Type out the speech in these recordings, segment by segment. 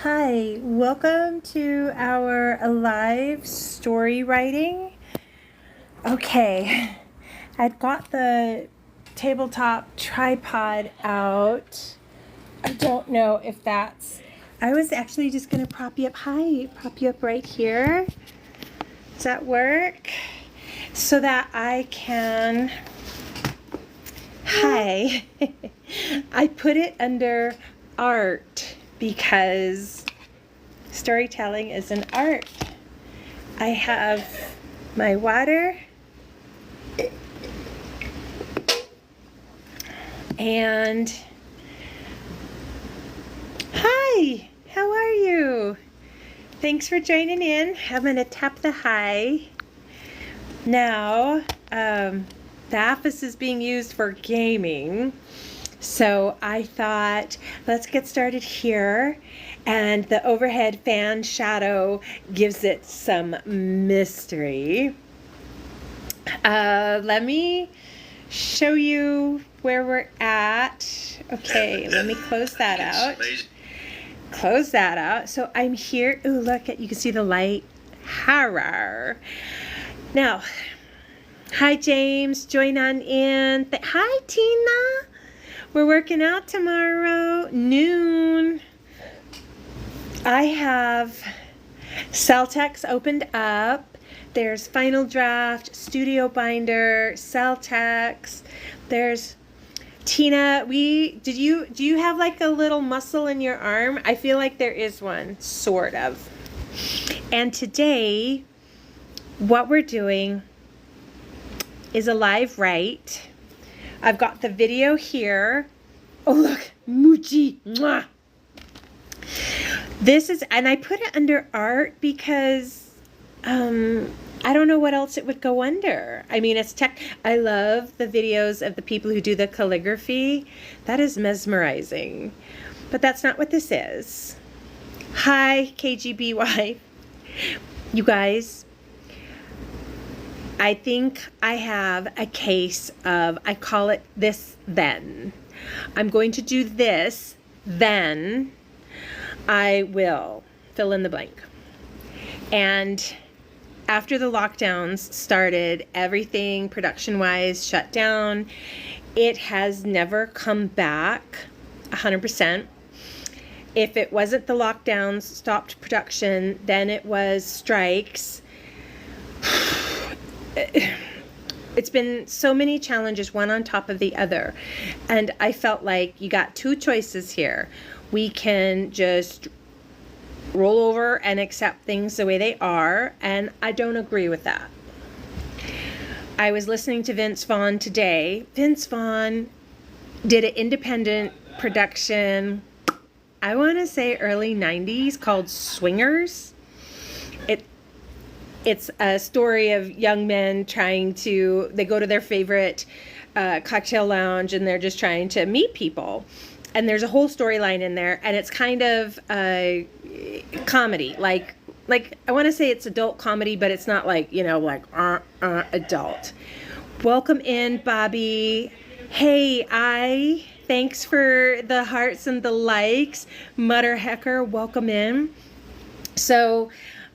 Hi, welcome to our live story writing. Okay, I'd got the tabletop tripod out. I don't know if that's. I was actually just gonna prop you up. Hi, prop you up right here. Does that work? So that I can. Hi. I put it under art because storytelling is an art. I have my water and hi, how are you? Thanks for joining in. I'm gonna tap the hi. Now, the office is being used for gaming. So I thought, let's get started here. And the overhead fan shadow gives it some mystery. Let me show you where we're at. Okay, let me close that out. Close that out. So I'm here. Ooh, look at, you can see the light. Horror. Now, hi James, join on in. Hi Tina. We're working out tomorrow, noon. I have Celtex opened up. There's Final Draft, Studio Binder, Celtex. There's Tina. Do you have like a little muscle in your arm? I feel like there is one, sort of. And today, what we're doing is a live write. I've got the video here. Oh, look, Moochie. Mwah. This is, and I put it under art because I don't know what else it would go under. I mean, it's tech. I love the videos of the people who do the calligraphy. That is mesmerizing. But that's not what this is. Hi, KGBY. You guys, I think I have a case of, I call it this then. I'm going to do this, then I will fill in the blank. And after the lockdowns started, everything production-wise shut down. It has never come back 100%. If it wasn't the lockdowns, stopped production, then it was strikes. It's been so many challenges, one on top of the other. And I felt like you got two choices here. We can just roll over and accept things the way they are, and I don't agree with that. I was listening to Vince Vaughn today. Vince Vaughn did an independent production, I want to say early 90s, called Swingers. It's a story of young men they go to their favorite cocktail lounge and they're just trying to meet people. And there's a whole storyline in there, and it's kind of a comedy. Like I want to say it's adult comedy, but it's not like, adult. Welcome in, Bobby. Hey, thanks for the hearts and the likes. Mutter Hecker, welcome in. So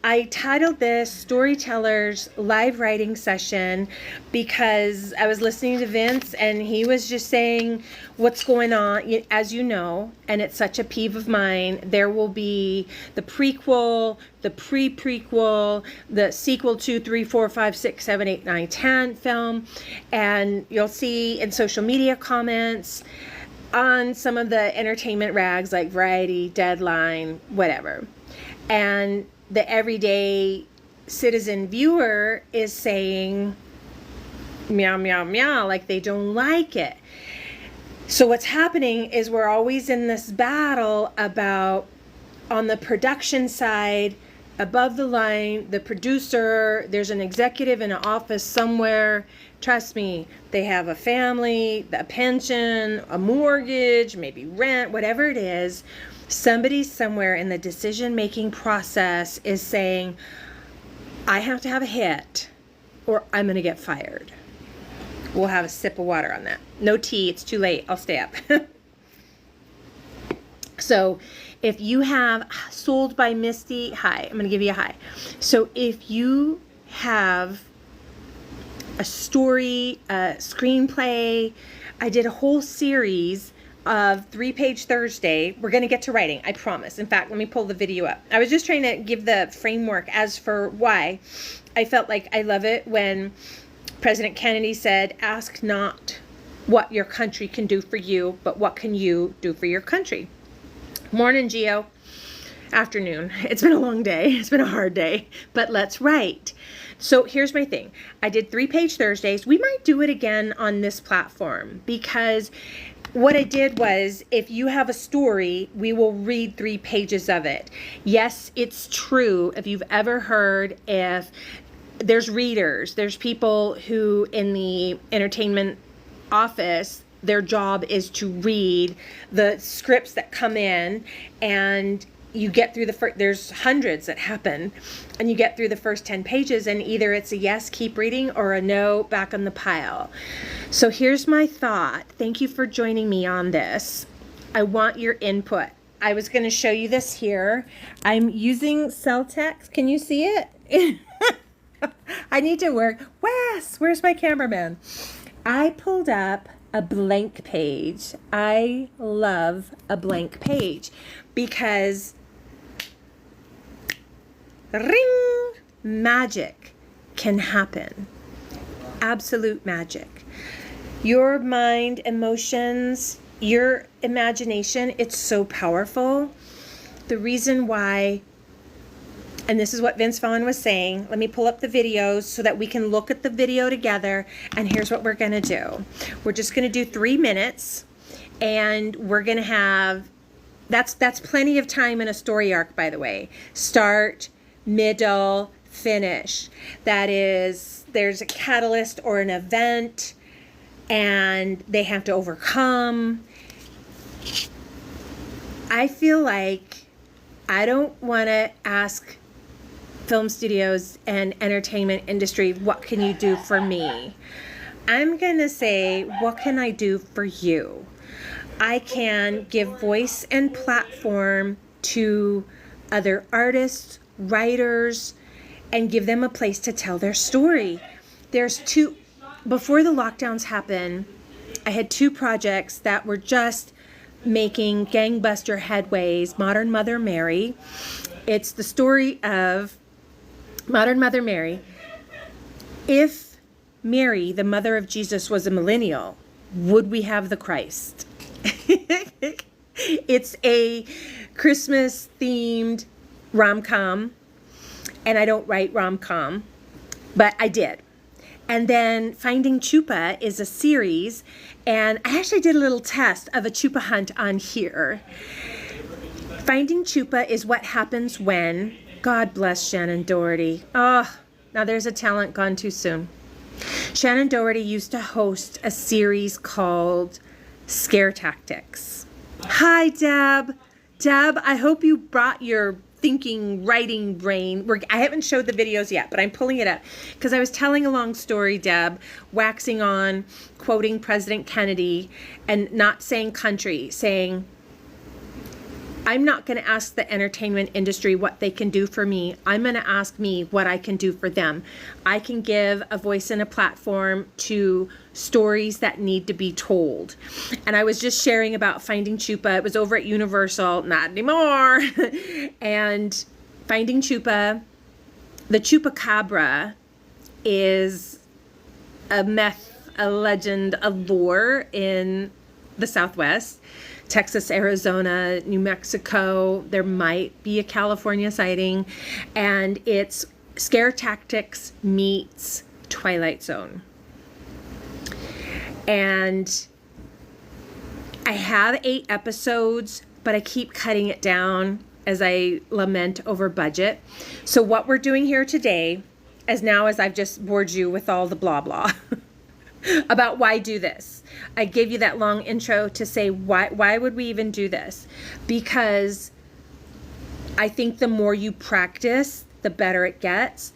I titled this Storytellers Live Writing Session because I was listening to Vince and he was just saying what's going on, as you know, and it's such a peeve of mine. There will be the prequel, the pre-prequel, the sequel 2, 3, 4, 5, 6, 7, 8, 9, 10 film, and you'll see in social media comments on some of the entertainment rags like Variety, Deadline, whatever. And the everyday citizen viewer is saying meow, meow, meow, like they don't like it. So what's happening is we're always in this battle about, on the production side, above the line, the producer, there's an executive in an office somewhere. Trust me, they have a family, a pension, a mortgage, maybe rent, whatever it is. Somebody somewhere in the decision-making process is saying, I have to have a hit or I'm going to get fired. We'll have a sip of water on that. No tea, it's too late. I'll stay up. So So if you have Sold by Misty, hi, I'm going to give you a hi. So if you have a story, a screenplay, I did a whole series of 3-page Thursday. We're going to get to writing, I promise. In fact, let me pull the video up. I was just trying to give the framework as for why I felt like I love it when President Kennedy said, ask not what your country can do for you, but what can you do for your country. Morning, Geo. Afternoon. It's been a long day. It's been a hard day, but let's write. So here's my thing. I did 3-page Thursdays. We might do it again on this platform, because what I did was, if you have a story, we will read 3 pages of it. Yes, it's true. If you've ever heard, if there's readers, there's people who in the entertainment office, their job is to read the scripts that come in, and you get through the first, there's hundreds that happen, and you get through the first 10 pages, and either it's a yes, keep reading, or a no, back on the pile. So here's my thought. Thank you for joining me on this. I want your input. I was going to show you this here. I'm using Celtex. Can you see it? I need to work. Wes, where's my cameraman? I pulled up a blank page. I love a blank page because ring, magic can happen. Absolute magic. Your mind, emotions, your imagination, it's so powerful. The reason why, and this is what Vince Vaughn was saying, let me pull up the videos so that we can look at the video together, and here's what we're going to do. We're just going to do 3 minutes, and we're going to have, that's plenty of time in a story arc, by the way. Start, middle, finish. That is, there's a catalyst or an event, and they have to overcome. I feel like I don't want to ask film studios and entertainment industry, what can you do for me? I'm going to say, what can I do for you? I can give voice and platform to other artists, writers, and give them a place to tell their story. Before the lockdowns happened, I had 2 projects that were just making gangbuster headways. Modern Mother Mary. It's the story of Modern Mother Mary. If Mary, the mother of Jesus, was a millennial, would we have the Christ? It's a Christmas themed rom-com, and I don't write rom-com, but I did. And then Finding Chupa is a series, and I actually did a little test of a chupa hunt on here. Finding Chupa is what happens when, God bless Shannon Doherty. Oh, now there's a talent gone too soon. Shannon Doherty used to host a series called Scare Tactics. Hi, Deb. Deb, I hope you brought your thinking, writing brain. I haven't showed the videos yet, but I'm pulling it up because I was telling a long story, Deb, waxing on, quoting President Kennedy, and not saying country, saying, I'm not going to ask the entertainment industry what they can do for me. I'm going to ask me what I can do for them. I can give a voice and a platform to stories that need to be told. And I was just sharing about Finding Chupa. It was over at Universal, not anymore. And Finding Chupa, the Chupacabra is a myth, a legend, a lore in the Southwest. Texas, Arizona, New Mexico. There might be a California sighting. And it's Scare Tactics meets Twilight Zone. And I have 8 episodes, but I keep cutting it down as I lament over budget. So what we're doing here today, as I've just bored you with all the blah blah about why do this. I gave you that long intro to say why would we even do this? Because I think the more you practice the better it gets.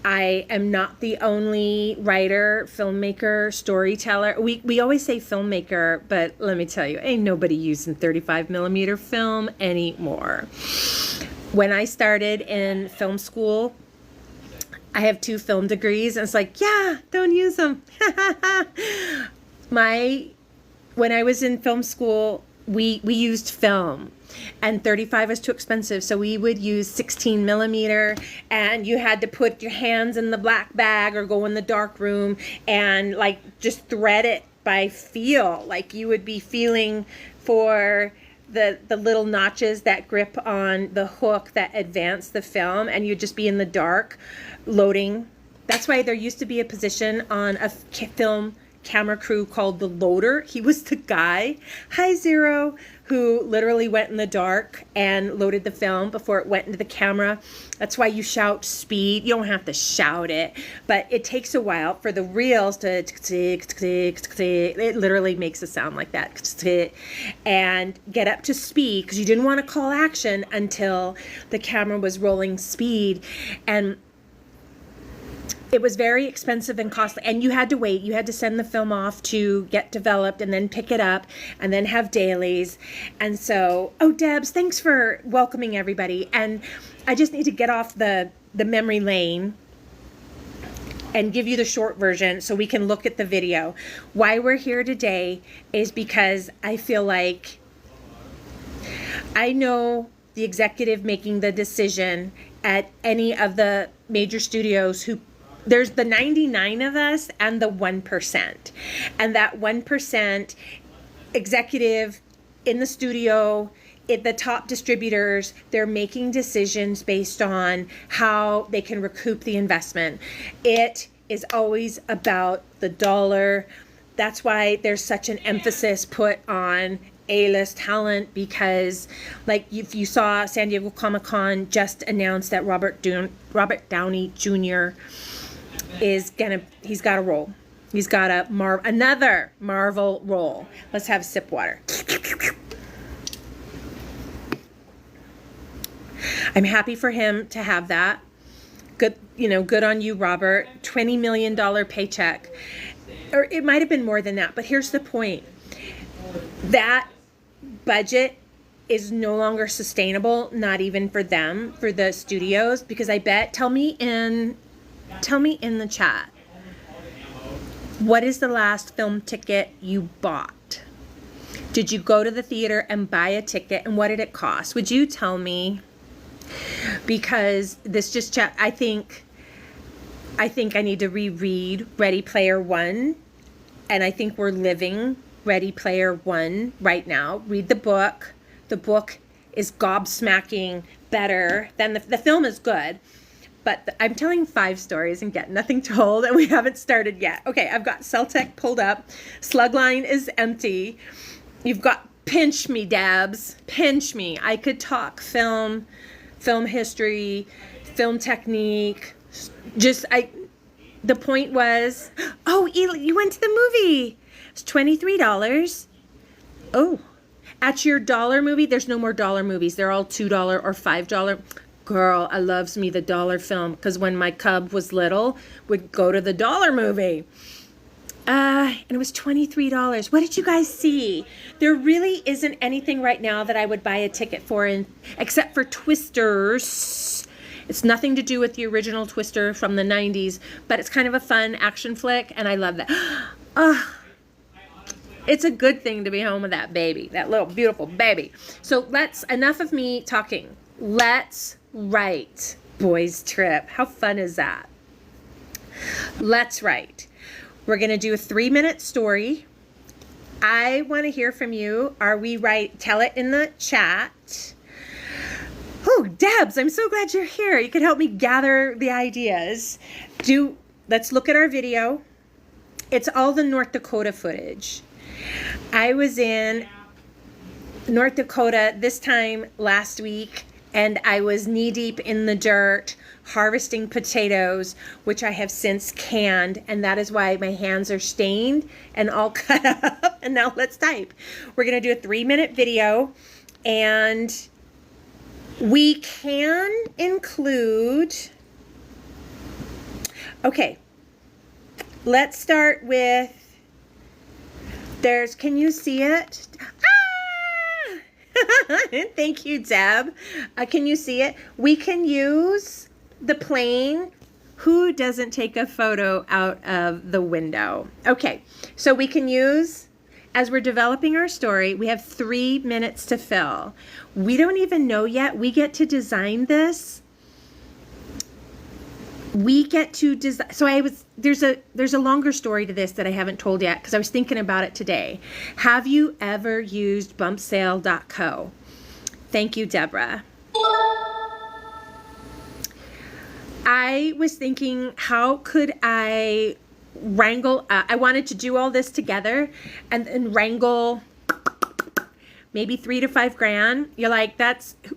I am not the only writer, filmmaker, storyteller. We always say filmmaker, but let me tell you, ain't nobody using 35 millimeter film anymore. When I started in film school, I have 2 film degrees, and it's like, yeah, don't use them. When I was in film school, we used film, and 35 was too expensive, so we would use 16 millimeter, and you had to put your hands in the black bag or go in the dark room and like just thread it by feel. Like you would be feeling for the little notches that grip on the hook that advance the film, and you'd just be in the dark loading. That's why there used to be a position on a film camera crew called the loader. He was the guy, hi Zero, who literally went in the dark and loaded the film before it went into the camera. That's why you shout speed. You don't have to shout it, but it takes a while for the reels to, it literally makes a sound like that, and get up to speed, because you didn't want to call action until the camera was rolling speed. And it was very expensive and costly, and you had to wait. You had to send the film off to get developed and then pick it up and then have dailies. And so, oh, Debs, thanks for welcoming everybody. And I just need to get off the memory lane and give you the short version so we can look at the video. Why we're here today is because I feel like I know the executive making the decision at any of the major studios who there's the 99 of us and the 1%. And that 1% executive in the studio, the top distributors, they're making decisions based on how they can recoup the investment. It is always about the dollar. That's why there's such an emphasis put on A-list talent, because like if you saw San Diego Comic-Con just announced that Robert Downey Jr. he's got a role. He's got another Marvel role. Let's have a sip of water. I'm happy for him to have that. Good, good on you, Robert. $20 million paycheck. Or it might have been more than that, but here's the point. That budget is no longer sustainable, not even for them, for the studios, because I bet, tell me in the chat, what is the last film ticket you bought? Did you go to the theater and buy a ticket, and what did it cost? Would you tell me? Because this just chat, I think I need to reread Ready Player One, and I think we're living Ready Player One right now. Read the book. The book is gobsmacking better than the film is good. But I'm telling 5 stories and getting nothing told, and we haven't started yet. Okay, I've got Celtec pulled up. Slugline is empty. You've got Pinch Me, Dabs. Pinch me. I could talk film history, film technique. The point was, oh, you went to the movie. It's $23. Oh, at your dollar movie, there's no more dollar movies. They're all $2 or $5. Girl, I loves me the dollar film, because when my cub was little, would go to the dollar movie. And it was $23. What did you guys see? There really isn't anything right now that I would buy a ticket for, except for Twisters. It's nothing to do with the original Twister from the 90s, but it's kind of a fun action flick, and I love that. It's a good thing to be home with that baby, that little beautiful baby. So enough of me talking. Let's write Boys Trip. How fun is that? Let's write. We're going to do a 3-minute story. I want to hear from you. Are we right? Tell it in the chat. Oh, Debs, I'm so glad you're here. You could help me gather the ideas. Let's look at our video. It's all the North Dakota footage. I was in North Dakota this time last week, and I was knee-deep in the dirt harvesting potatoes, which I have since canned, and that is why my hands are stained and all cut up. And now let's type. We're going to do a 3-minute video, and We can include, okay, let's start with, can you see it? Ah! Thank you, Deb. Can you see it? We can use the plane. Who doesn't take a photo out of the window? Okay, so we can use, as we're developing our story, we have 3 minutes to fill. We don't even know yet. We get to design this. We get to design. So there's a longer story to this that I haven't told yet because I was thinking about it today. Have you ever used bumpsale.co? Thank you, Deborah. I was thinking, how could I wrangle, I wanted to do all this together and wrangle maybe $3 to $5 grand. You're like,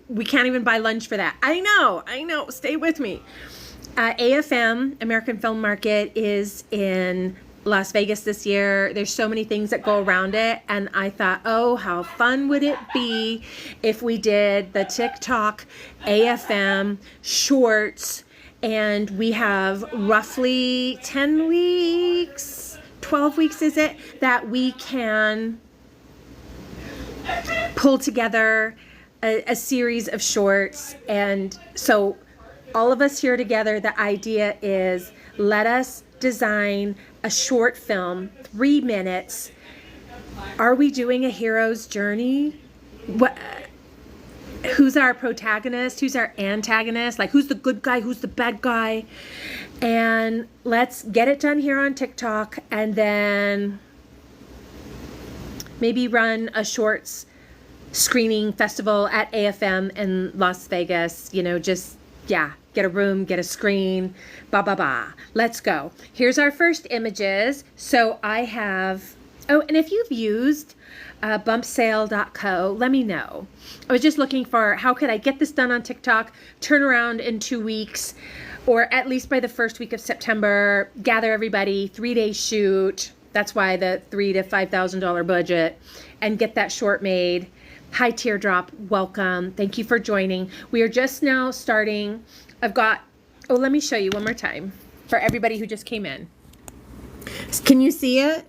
we can't even buy lunch for that. I know, stay with me. AFM, American Film Market, is in Las Vegas this year. There's so many things that go around it. And I thought, oh, how fun would it be if we did the TikTok AFM shorts. And we have roughly 10 weeks, 12 weeks is it, that we can pull together a series of shorts. And so all of us here together, the idea is, let us design a short film, 3 minutes. Are we doing a hero's journey? Who's our protagonist? Who's our antagonist? Like, who's the good guy? Who's the bad guy? And let's get it done here on TikTok, and then maybe run a shorts screening festival at AFM in Las Vegas. Get a room, get a screen, Let's go. Here's our first images. So I have, and if you've used bumpsale.co, let me know. I was just looking for, how could I get this done on TikTok, turn around in 2 weeks, or at least by the first week of September, gather everybody, 3-day shoot. That's why the $3,000 to $5,000 budget, and get that short made. Hi, Teardrop, welcome. Thank you for joining. We are just now starting. Let me show you one more time for everybody who just came in. Can you see it?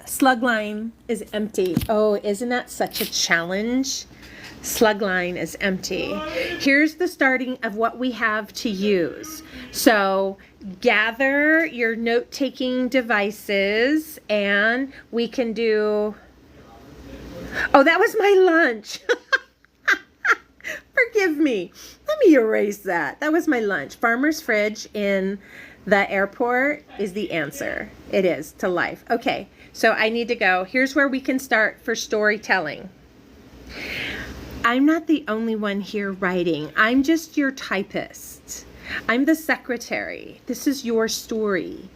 Slug line is empty. Oh, isn't that such a challenge? Slug line is empty. Here's the starting of what we have to use. So gather your note-taking devices, and we can do, that was my lunch. Forgive me. Let me erase that. That was my lunch. Farmer's Fridge in the airport is the answer. It is to life. Okay, so I need to go. Here's where we can start for storytelling. I'm not the only one here writing. I'm just your typist. I'm the secretary. This is your story.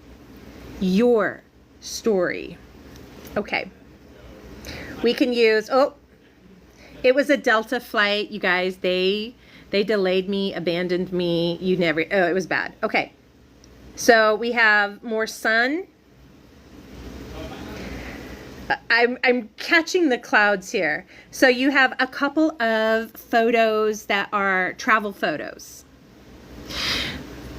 Your story. Okay. We can use, it was a Delta flight, you guys. They delayed me, abandoned me. It was bad. Okay. So we have more sun. I'm catching the clouds here. So you have a couple of photos that are travel photos.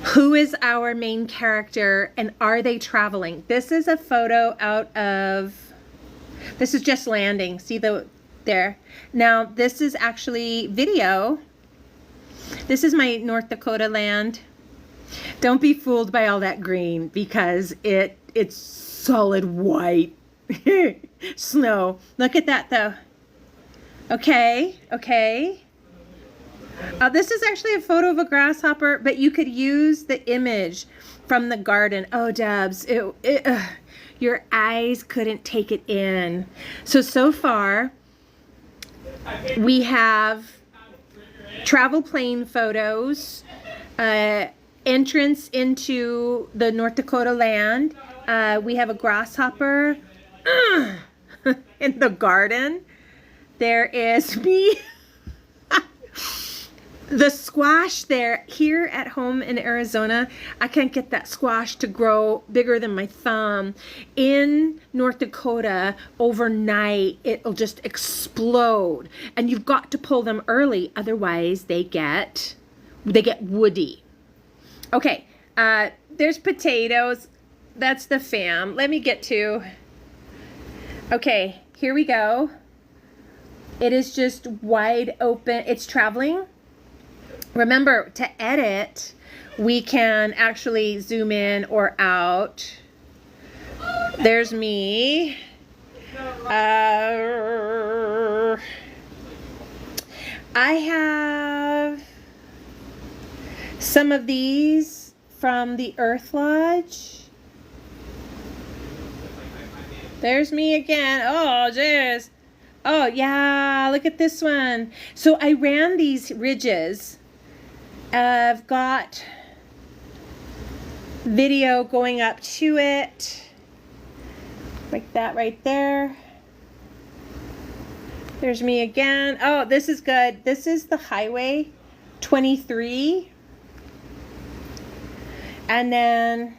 Who is our main character, and are they traveling? This is a photo this is just landing. See there. Now this is actually video. This is my North Dakota land. Don't be fooled by all that green, because it's solid white. Snow. Look at that though. Okay. This is actually a photo of a grasshopper, but you could use the image from the garden. Oh, Debs, your eyes couldn't take it in. So far, we have travel plane photos, entrance into the North Dakota land. We have a grasshopper in the garden. There is me. The squash there, here at home in Arizona, I can't get that squash to grow bigger than my thumb. In North Dakota, overnight, it'll just explode. And you've got to pull them early, otherwise they get woody. Okay, there's potatoes. That's the fam. Let me get to... Okay, here we go. It is just wide open. It's traveling. Remember, to edit, we can actually zoom in or out. There's me. I have some of these from the Earth Lodge. There's me again. Oh, jeez. Oh, yeah, look at this one. So I ran these ridges. I've got video going up to it, like that right there. There's me again. Oh, this is good. This is the Highway 23. And then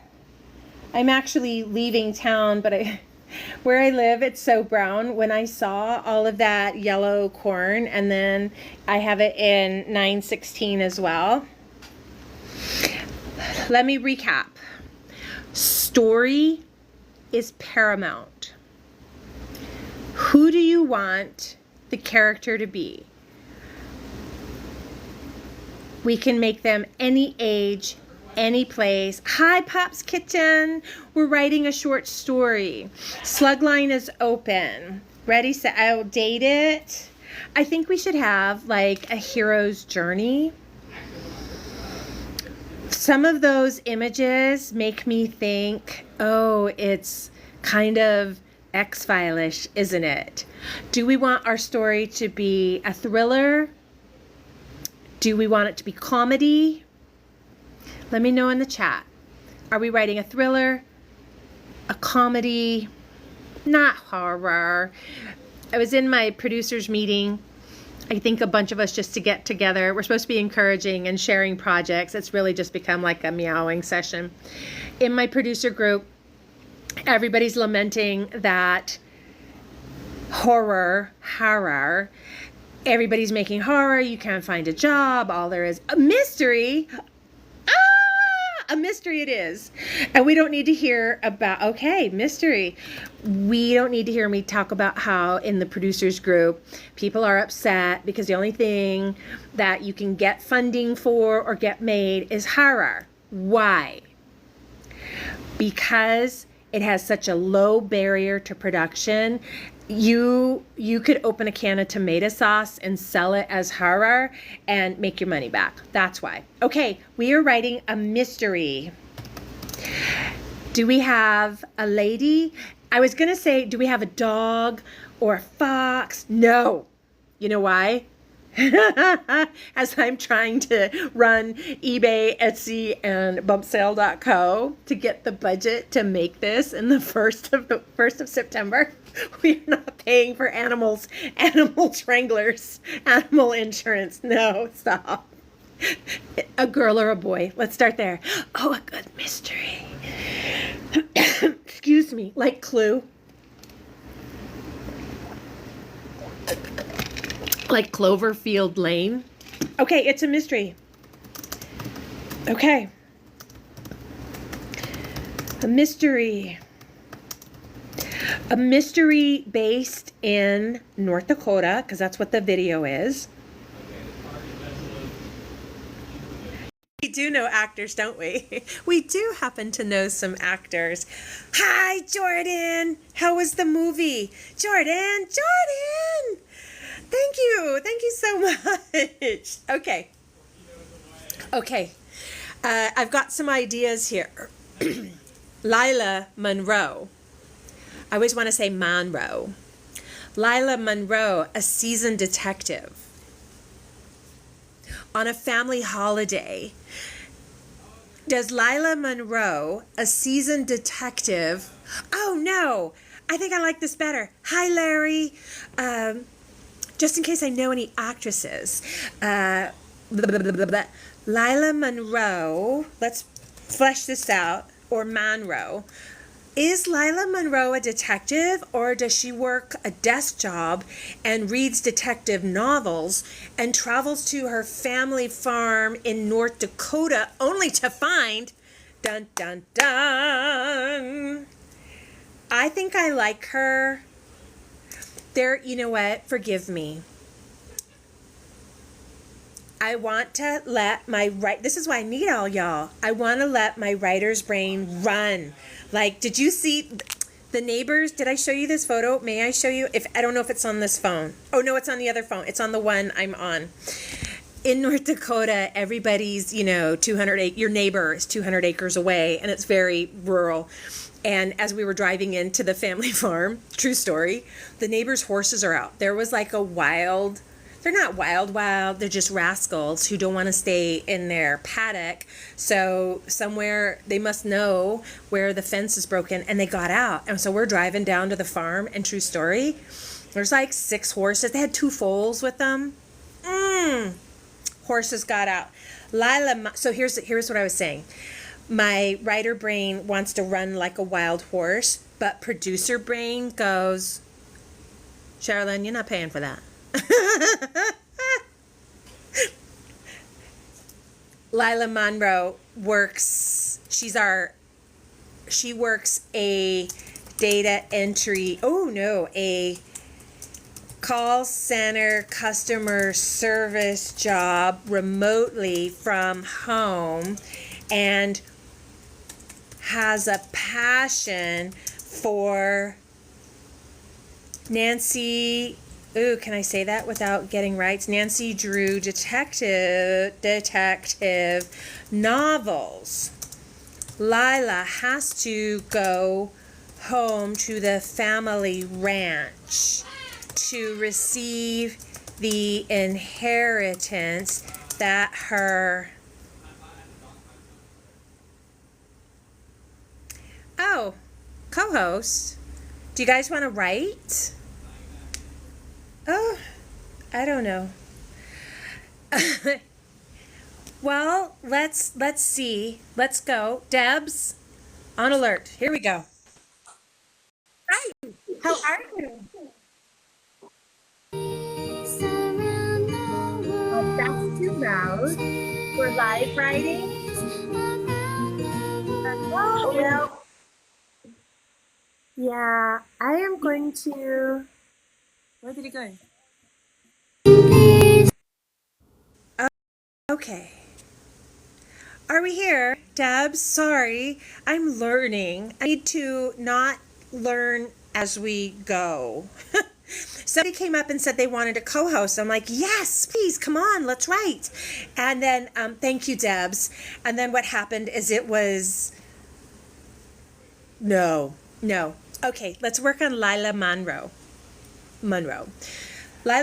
I'm actually leaving town, but where I live, it's so brown. When I saw all of that yellow corn, and then I have it in 916 as well. Let me recap. Story is paramount. Who do you want the character to be? We can make them any age, any place. Hi, Pop's Kitchen. We're writing a short story. Slugline is open. Ready, set, I'll date it. I think we should have like a hero's journey. Some of those images make me think, oh, it's kind of X-File-ish, isn't it? Do we want our story to be a thriller? Do we want it to be comedy? Let me know in the chat. Are we writing a thriller, a comedy, not horror? I was in my producer's meeting. I think a bunch of us just to get together. We're supposed to be encouraging and sharing projects. It's really just become like a meowing session. In my producer group, everybody's lamenting that horror, everybody's making horror. You can't find a job. All there is a mystery. A mystery it is. And we don't need to hear about, okay, mystery. We don't need to hear me talk about how in the producers group, people are upset because the only thing that you can get funding for or get made is horror. Why? Because it has such a low barrier to production. You could open a can of tomato sauce and sell it as horror and make your money back. That's why. Okay, we are writing a mystery. Do we have a lady? I was gonna say, do we have a dog or a fox? No. You know why? As I'm trying to run eBay, Etsy, and bumpsale.co to get the budget to make this in the 1st of September. We're not paying for animal stranglers, animal insurance. No, stop. A girl or a boy. Let's start there. Oh, a good mystery. Excuse me, like Clue. Like Cloverfield Lane. Okay, it's a mystery. Okay. A mystery. A mystery based in North Dakota, because that's what the video is. We do know actors, don't we? We do happen to know some actors. Hi, Jordan. How was the movie? Jordan! Thank you so much. Okay. I've got some ideas here. Lila Monroe. I always want to say Monroe. Lila Monroe, a seasoned detective. On a family holiday. Does Lila Monroe, a seasoned detective... Oh, no. I think I like this better. Hi, Larry. Just in case I know any actresses. blah, blah, blah, blah, blah. Lila Monroe, let's flesh this out, or Monroe. Is Lila Monroe a detective, or does she work a desk job and reads detective novels and travels to her family farm in North Dakota only to find, dun dun dun, I think I like her. There, you know what? Forgive me. I want to let this is why I need all y'all. I want to let my writer's brain run. Like, did you see the neighbors? Did I show you this photo? May I show you? If I don't know if it's on this phone. Oh, no, it's on the other phone. It's on the one I'm on. In North Dakota, everybody's, 200 your neighbor is 200 acres away, and it's very rural. And as we were driving into the family farm, true story, the neighbor's horses are out. There was like they're not wild, they're just rascals who don't want to stay in their paddock. So somewhere they must know where the fence is broken, and they got out. And so we're driving down to the farm, and true story, there's like 6 horses. They had 2 foals with them. Horses got out. So here's what I was saying. My writer brain wants to run like a wild horse, but producer brain goes, Sherilyn, you're not paying for that. Lila Monroe works, she works a data entry, a call center customer service job remotely from home, and has a passion for Nancy, can I say that without getting rights? Nancy Drew detective novels. Lila has to go home to the family ranch to receive the inheritance that her co-host. Do you guys want to write? Oh, I don't know. Well, let's see. Let's go. Debs, on alert. Here we go. Hi. How are you? Oh, that's too loud. We're live writing. Oh, well. Yeah, I am going to. Where did it go? Okay. Are we here? Debs, sorry. I'm learning. I need to not learn as we go. Somebody came up and said they wanted a co-host. I'm like, yes, please, come on, let's write. And then, thank you, Debs. And then what happened is it was, no. Okay, let's work on Lila Monroe. Lila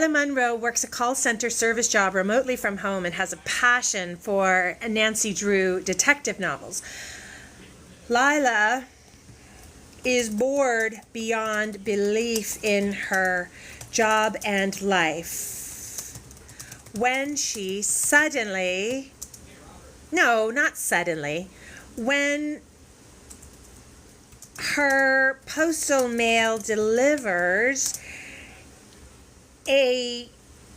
Monroe works a call center service job remotely from home and has a passion for Nancy Drew detective novels. Lila is bored beyond belief in her job and life when she when her postal mail delivers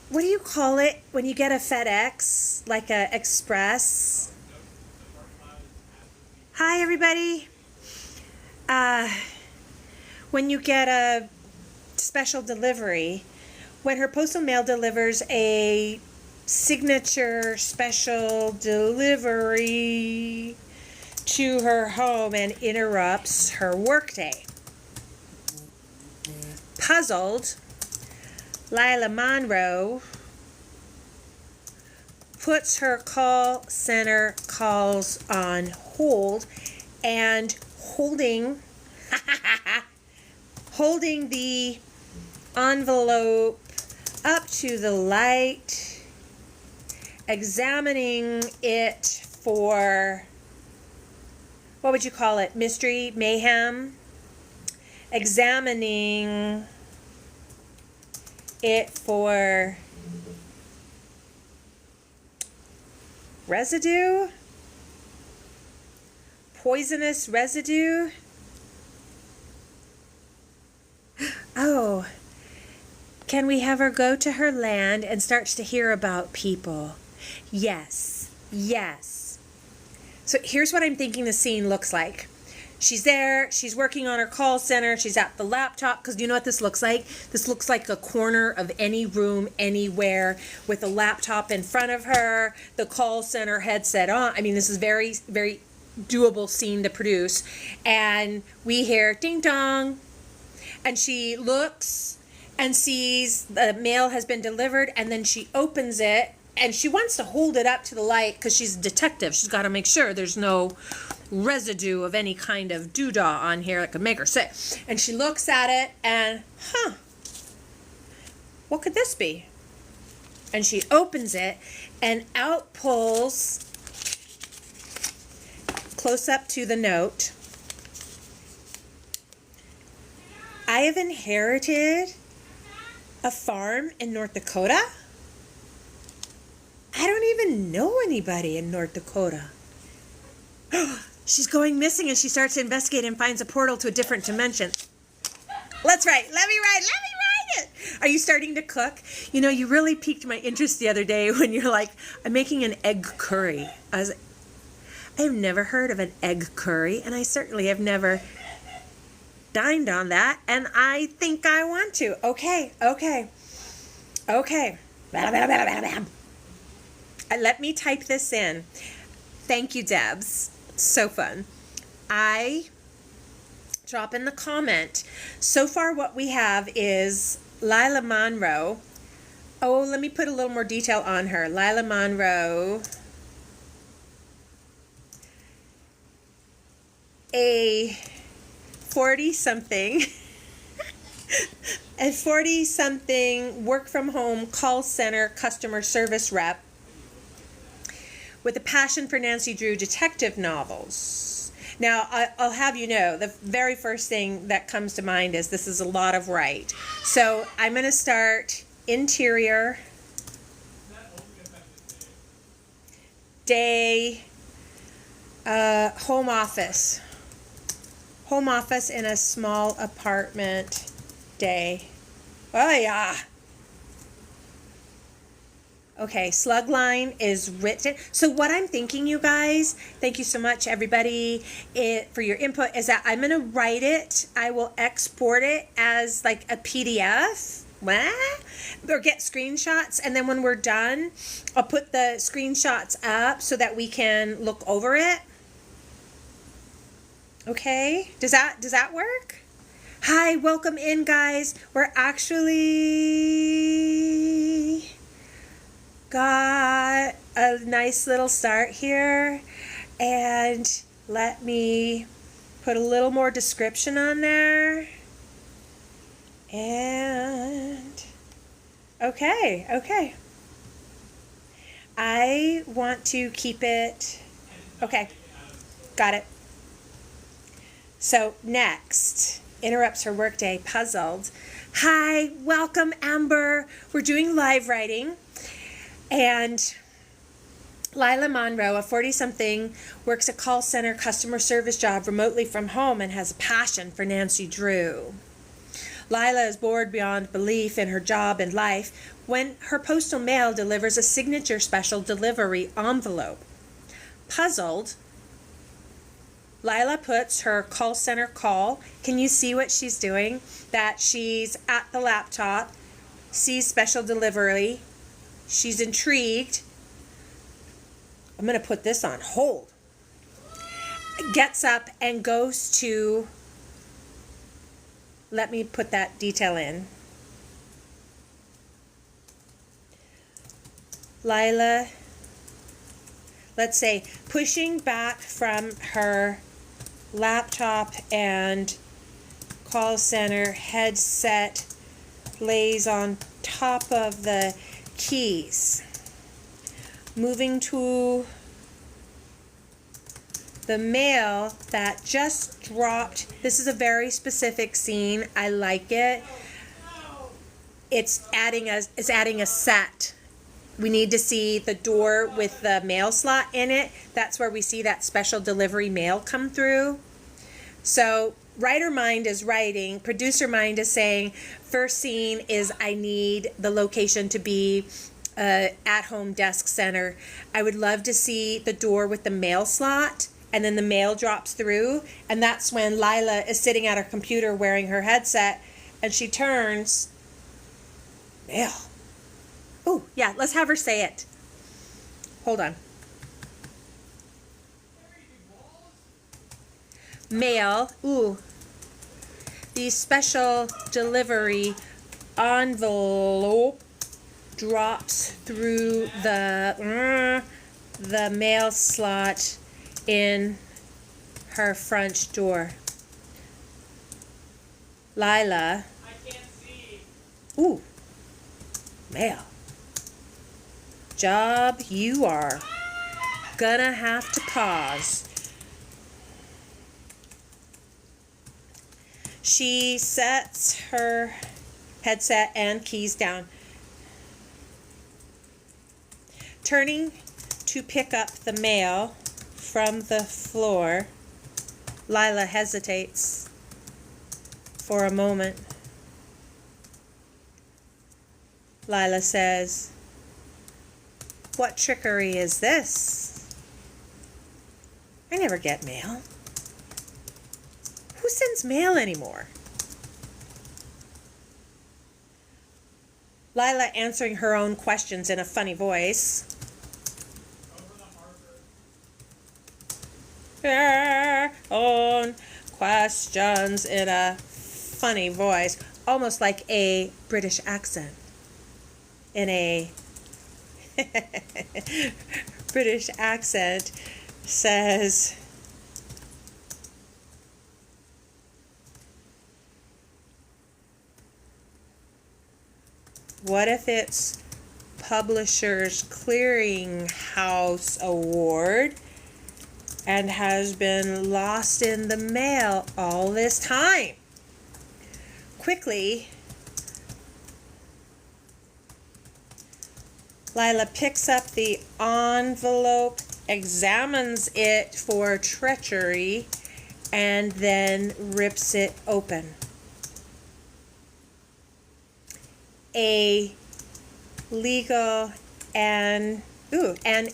what do you call it when you get a FedEx, like a express? Hi, everybody. When you get a special delivery, when her postal mail delivers a signature special delivery to her home and interrupts her workday. Puzzled, Lila Monroe puts her call center calls on hold and holding the envelope up to the light, examining it for, what would you call it, mystery, mayhem, examining it for Residue? Poisonous residue? Oh, can we have her go to her land and starts to hear about people? Yes, yes. So here's what I'm thinking the scene looks like. She's there, she's working on her call center, she's at the laptop, because you know what this looks like? This looks like a corner of any room, anywhere, with a laptop in front of her, the call center headset on. I mean, this is very, very doable scene to produce. And we hear ding dong, and she looks and sees the mail has been delivered, and then she opens it, and she wants to hold it up to the light because she's a detective. She's got to make sure there's no residue of any kind of doodah on here that could make her sick. And she looks at it and, what could this be? And she opens it, and out pulls, close up to the note, I have inherited a farm in North Dakota. I don't even know anybody in North Dakota. She's going missing, and she starts to investigate and finds a portal to a different dimension. Let's write. Let me write it. Are you starting to cook? You know, you really piqued my interest the other day when you're like, I'm making an egg curry. I was like, I have never heard of an egg curry, and I certainly have never dined on that, and I think I want to. Okay. Let me type this in. Thank you, Debs. So fun. I drop in the comment. So far what we have is Lila Monroe. Oh, let me put a little more detail on her. Lila Monroe, a 40-something, work from home call center customer service rep with a passion for Nancy Drew detective novels. Now, I'll have you know, the very first thing that comes to mind is this is a lot of write. So I'm going to start interior, day, home office. Home office in a small apartment, day. Oh, yeah. Okay, slug line is written. So what I'm thinking, you guys, thank you so much, everybody, for your input, is that I'm going to write it. I will export it as like a PDF. Or get screenshots, and then when we're done, I'll put the screenshots up so that we can look over it. Okay, does that work? Hi, welcome in, guys. We're actually got a nice little start here, and let me put a little more description on there. And okay. I want to keep it. Okay, got it. So next, interrupts her workday, puzzled. Hi, welcome, Amber. We're doing live writing. And Lila Monroe, a 40-something, works a call center customer service job remotely from home and has a passion for Nancy Drew. Lila is bored beyond belief in her job and life when her postal mail delivers a signature special delivery envelope. Puzzled, Lila puts her call center call. Can you see what she's doing? That she's at the laptop, sees special delivery. She's intrigued. I'm going to put this on hold. Gets up and goes to, let me put that detail in. Lila, let's say, pushing back from her laptop and call center headset, lays on top of the keys. Moving to the mail that just dropped. This is a very specific scene. I like it. It's adding a set. We need to see the door with the mail slot in it. That's where we see that special delivery mail come through. So writer mind is writing, producer mind is saying, first scene is I need the location to be at-home desk center. I would love to see the door with the mail slot, and then the mail drops through, and that's when Lila is sitting at her computer wearing her headset, and she turns, mail. Oh, yeah, let's have her say it. Hold on. Mail. Ooh. The special delivery envelope drops through the mail slot in her front door. Lila. I can't see. Ooh. Mail. Job, you are gonna have to pause. She sets her headset and keys down. Turning to pick up the mail from the floor, Lila hesitates for a moment. Lila says, "What trickery is this? I never get mail. Who sends mail anymore?" Lila answering her own questions in a funny voice. Her own questions in a funny voice, almost like a British accent. In a British accent says, "What if it's Publishers Clearinghouse Award and has been lost in the mail all this time?" Quickly, Lila picks up the envelope, examines it for treachery, and then rips it open. An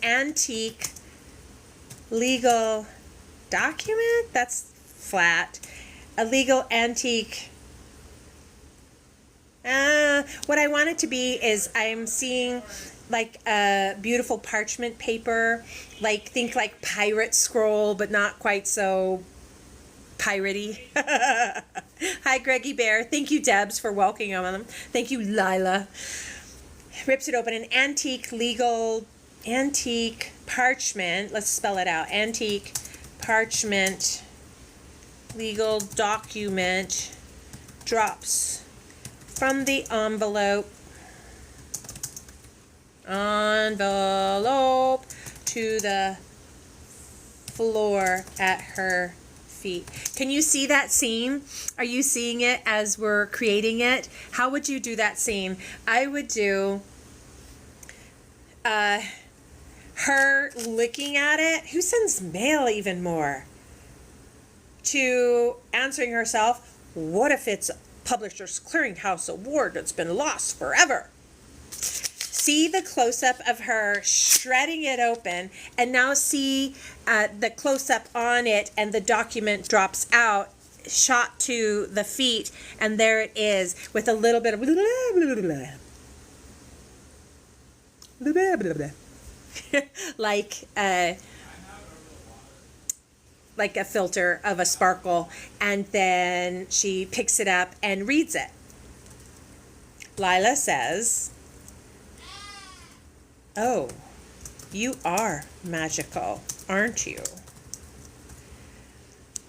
antique legal document? That's flat. A legal antique. What I want it to be is I'm seeing like a beautiful parchment paper, think like pirate scroll, but not quite so piratey. Hi, Greggy Bear. Thank you, Debs, for welcoming them. Thank you, Lila. Rips it open. An antique parchment. Let's spell it out. Antique parchment legal document drops from the envelope to the floor at her feet. Can you see that scene? Are you seeing it as we're creating it? How would you do that scene? I would do her looking at it. Who sends mail even more? To answering herself, what if it's Publishers Clearinghouse Award that's been lost forever? See the close-up of her shredding it open, and now see the close-up on it, and the document drops out, shot to the feet, and there it is with a little bit of blah, blah, blah, blah. Blah, blah, blah, blah. like a filter of a sparkle, and then she picks it up and reads it. Lila says, "Oh, you are magical, aren't you?"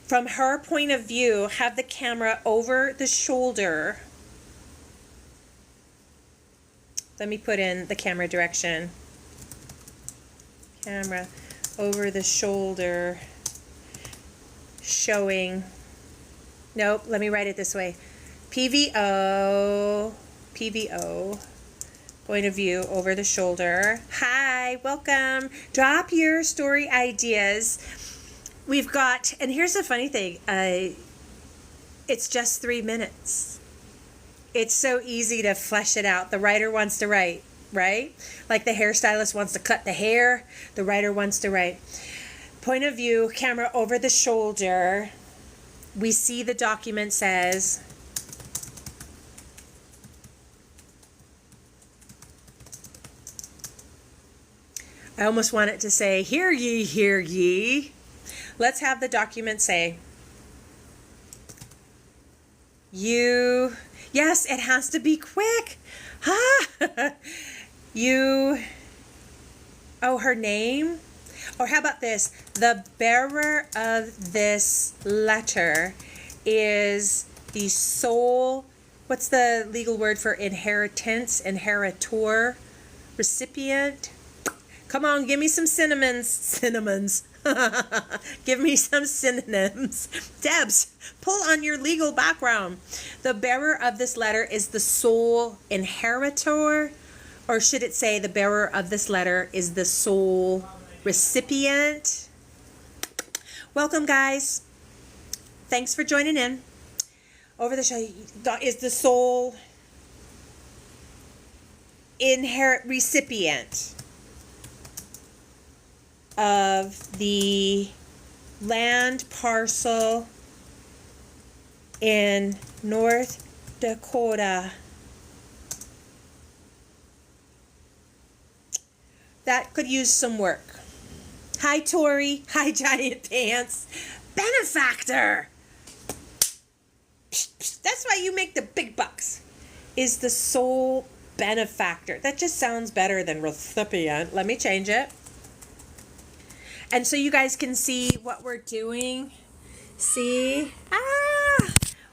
From her point of view, have the camera over the shoulder. Let me put in the camera direction. Camera over the shoulder, showing, nope, let me write it this way. PVO, Point of view, over the shoulder. Hi, welcome. Drop your story ideas. We've got, and here's the funny thing, it's just 3 minutes. It's so easy to flesh it out. The writer wants to write, right? Like the hairstylist wants to cut the hair, the writer wants to write. Point of view, camera over the shoulder. We see the document says, I almost want it to say, hear ye, hear ye. Let's have the document say, you, yes, it has to be quick. Ah, you, oh, her name? Or how about this? The bearer of this letter is the sole, what's the legal word for inheritance, inheritor, recipient? Come on, give me some synonyms. Give me some synonyms. Debs, pull on your legal background. The bearer of this letter is the sole inheritor, or should it say the bearer of this letter is the sole recipient? Welcome, guys. Thanks for joining in. Over the show is the sole recipient of the land parcel in North Dakota. That could use some work. Hi, Tori. Hi, Giant Pants. Benefactor. That's why you make the big bucks. Is the sole benefactor. That just sounds better than recipient. Let me change it. And so you guys can see what we're doing. See?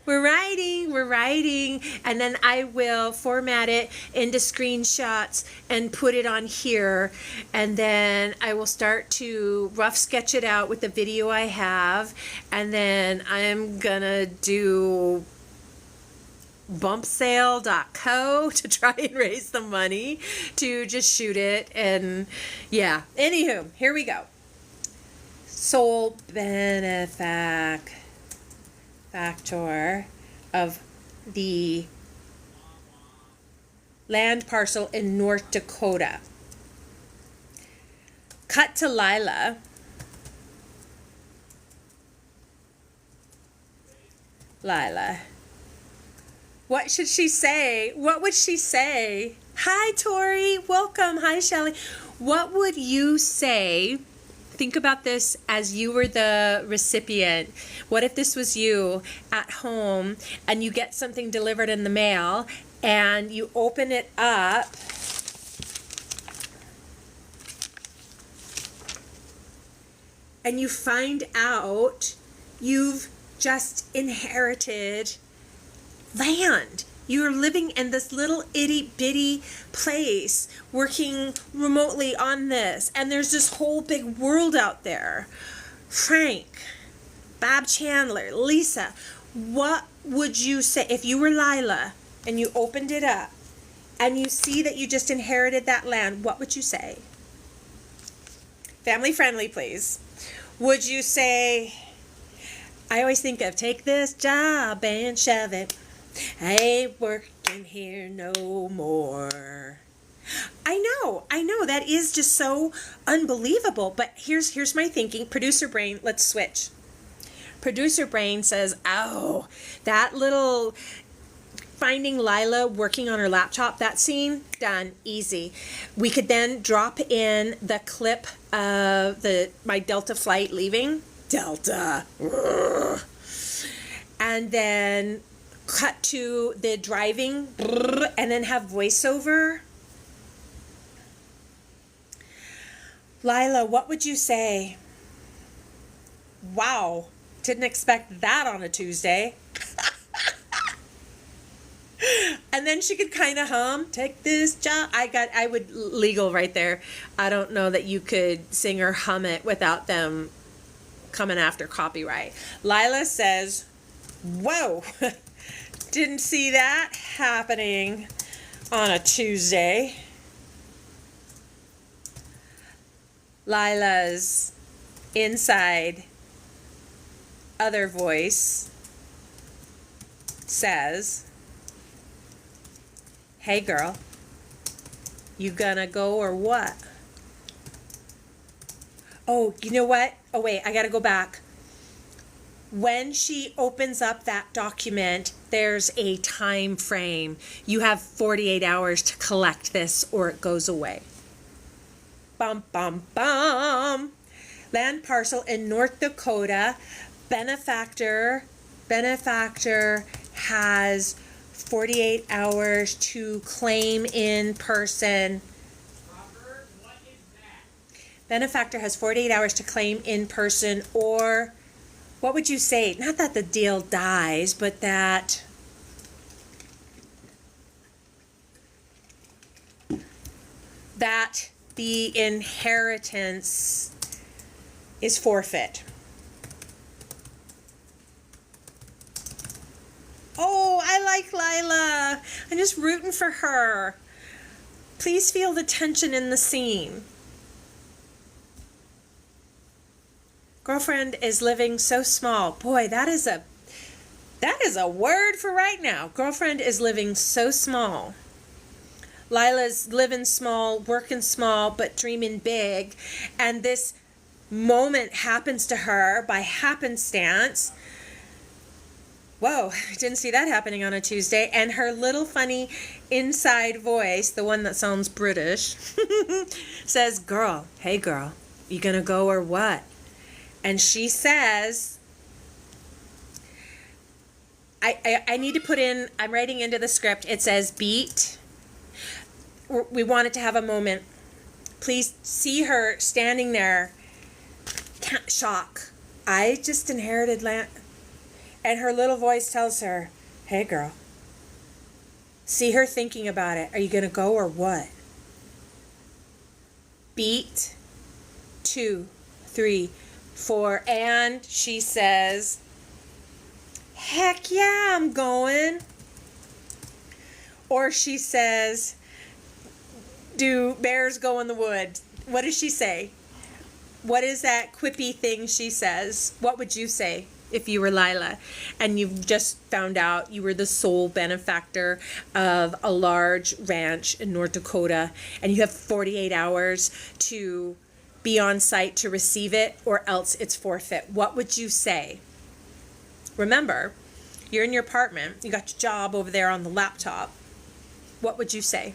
We're writing. And then I will format it into screenshots and put it on here. And then I will start to rough sketch it out with the video I have. And then I'm gonna do bumpsale.co to try and raise the money to just shoot it. And yeah, anywho, here we go. Sole benefactor of the land parcel in North Dakota. Cut to Lila. Lila. What should she say? What would she say? Hi, Tori. Welcome. Hi, Shelly. What would you say? Think about this as you were the recipient. What if this was you at home and you get something delivered in the mail and you open it up and you find out you've just inherited land. You're living in this little itty bitty place, working remotely on this, and there's this whole big world out there. Frank, Bob Chandler, Lisa, what would you say if you were Lila and you opened it up and you see that you just inherited that land? What would you say? Family friendly, please. Would you say, I always think of take this job and shove it. I ain't working here no more. I know, that is just so unbelievable. But here's my thinking. Producer brain, let's switch. Producer brain says, oh, that little finding Lila working on her laptop, that scene, done, easy. We could then drop in the clip of my Delta flight leaving. Delta. And then cut to the driving and then have voiceover. Lila, what would you say? Wow, didn't expect that on a Tuesday. And then she could kind of hum, take this job. I would legal right there. I don't know that you could sing or hum it without them coming after copyright. Lila says, whoa. Didn't see that happening on a Tuesday. Lila's inside other voice says, "Hey girl, you gonna go or what?" Oh, you know what? Oh wait, I gotta go back. When she opens up that document, there's a time frame. You have 48 hours to collect this or it goes away. Bum, bum, bum. Land parcel in North Dakota. Benefactor has 48 hours to claim in person. Robert, what is that? Benefactor has 48 hours to claim in person, or what would you say? Not that the deal dies, but that the inheritance is forfeit. Oh, I like Lila. I'm just rooting for her. Please feel the tension in the scene. Girlfriend is living so small. Boy, that is a word for right now. Girlfriend is living so small. Lila's living small, working small, but dreaming big. And this moment happens to her by happenstance. Whoa, I didn't see that happening on a Tuesday. And her little funny inside voice, the one that sounds British, says, "Girl, hey girl, you gonna go or what?" And she says, I need to put in, I'm writing into the script, it says beat. We want it to have a moment. Please see her standing there. Shock. I just inherited land. And her little voice tells her, "Hey girl." See her thinking about it. Are you going to go or what? Beat. 2, 3, 4. And she says, "Heck yeah, I'm going." Or she says, "Do bears go in the woods?" What does she say? What is that quippy thing she says? What would you say if you were Lila and you've just found out you were the sole benefactor of a large ranch in North Dakota and you have 48 hours to be on site to receive it or else it's forfeit? What would you say? Remember, you're in your apartment. You got your job over there on the laptop. What would you say?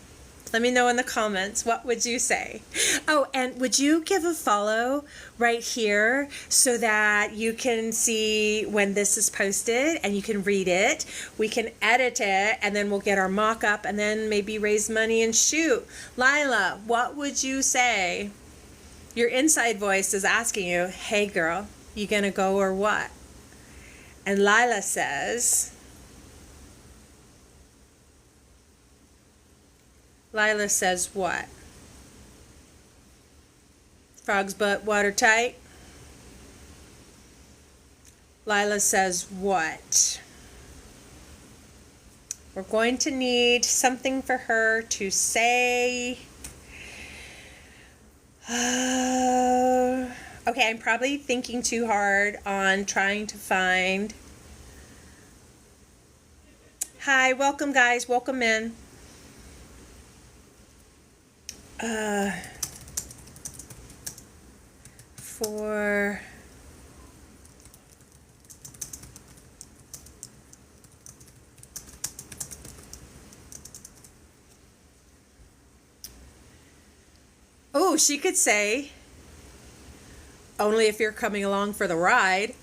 Let me know in the comments. What would you say? Oh, and would you give a follow right here so that you can see when this is posted and you can read it. We can edit it and then we'll get our mock-up and then maybe raise money and shoot. Lila, what would you say? Your inside voice is asking you, "Hey girl, you gonna go or what?" And Lila says, what? Frog's butt watertight. Lila says what? We're going to need something for her to say. Okay, I'm probably thinking too hard on trying to find. Hi, welcome guys, welcome in. For oh, she could say, "Only if you're coming along for the ride."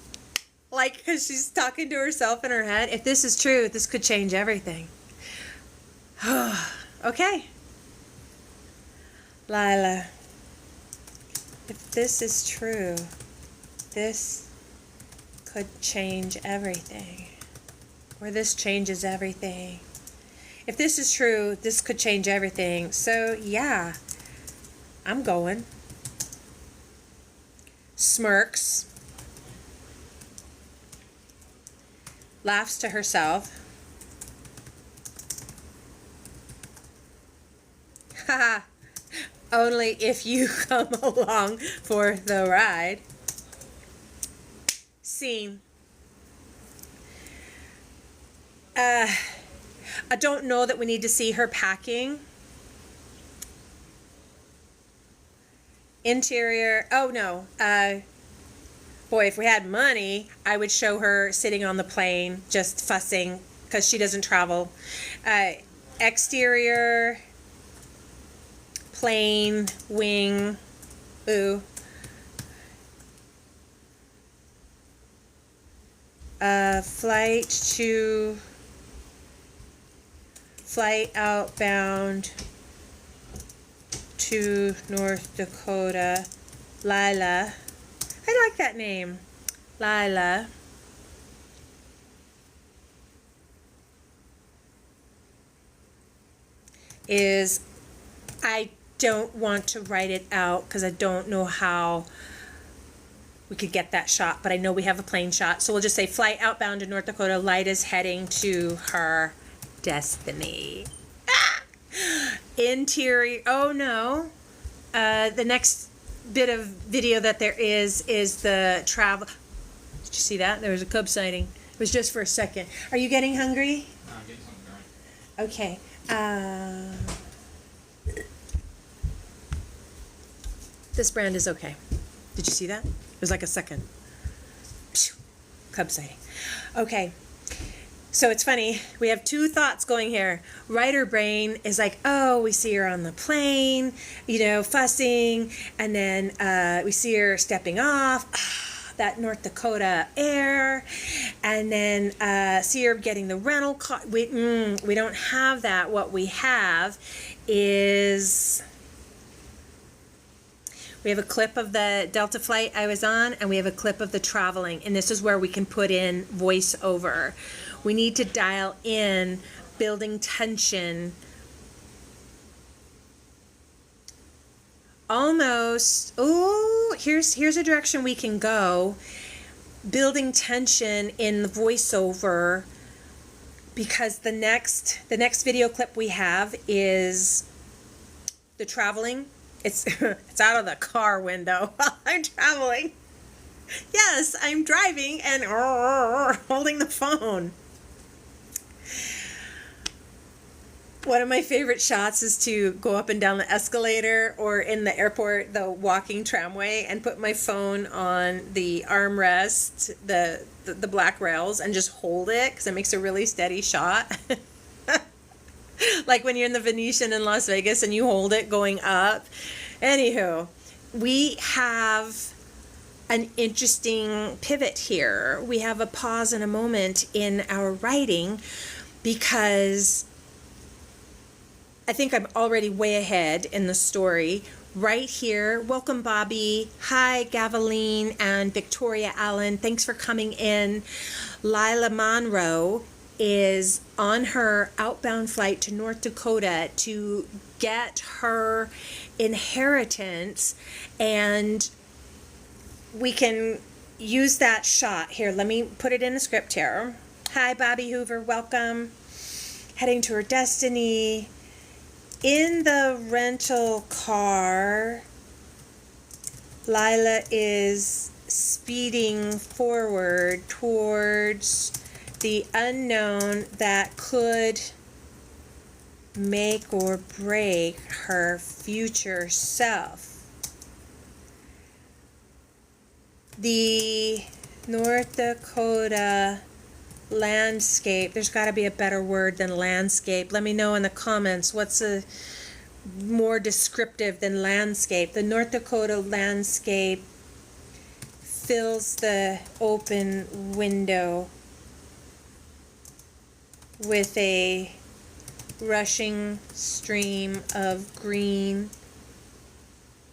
Like, because she's talking to herself in her head. If this is true, this could change everything. Okay. Lila, if this is true, this could change everything. Or this changes everything. If this is true, this could change everything. So, yeah, I'm going. Smirks. Laughs to herself. Haha. only if you come along for the ride. Scene. I don't know that we need to see her packing. Interior. Oh no. Boy, if we had money, I would show her sitting on the plane just fussing because she doesn't travel. Exterior. Plane. Wing. Ooh. Flight outbound to North Dakota. Lila. I like that name. Lila. I don't want to write it out because I don't know how we could get that shot, but I know we have a plane shot. So we'll just say flight outbound to North Dakota. Lida's heading to her destiny. Ah! Interior. Oh no. The next bit of video that there is the travel. Did you see that? There was a cub sighting. It was just for a second. Are you getting hungry? No, I'm getting something right. Okay. This brand is okay. Did you see that? It was like a second. Cub sighting. Okay. So it's funny. We have two thoughts going here. Writer brain is like, oh, we see her on the plane, fussing. And then we see her stepping off. That North Dakota air. And then see her getting the rental car. We don't have that. What we have is... We have a clip of the Delta flight I was on, and we have a clip of the traveling. And this is where we can put in voiceover. We need to dial in building tension. Almost. Oh, here's a direction we can go. Building tension in the voiceover, because the next video clip we have is the traveling. It's out of the car window while I'm traveling. Yes, I'm driving and holding the phone. One of my favorite shots is to go up and down the escalator or in the airport, the walking tramway, and put my phone on the armrest, the black rails, and just hold it because it makes a really steady shot. Like when you're in the Venetian in Las Vegas and you hold it going up. Anywho, we have an interesting pivot here. We have a pause and a moment in our writing because I think I'm already way ahead in the story. Right here, welcome Bobby. Hi, Gavaline and Victoria Allen. Thanks for coming in. Lila Monroe is on her outbound flight to North Dakota to get her inheritance, and we can use that shot here. Let me put it in the script here. Hi, Bobby Hoover, welcome. Heading to her destiny. In the rental car, Lila is speeding forward towards the unknown that could make or break her future self. The North Dakota landscape, there's got to be a better word than landscape. Let me know in the comments what's a more descriptive than landscape. The North Dakota landscape fills the open window with a rushing stream of green,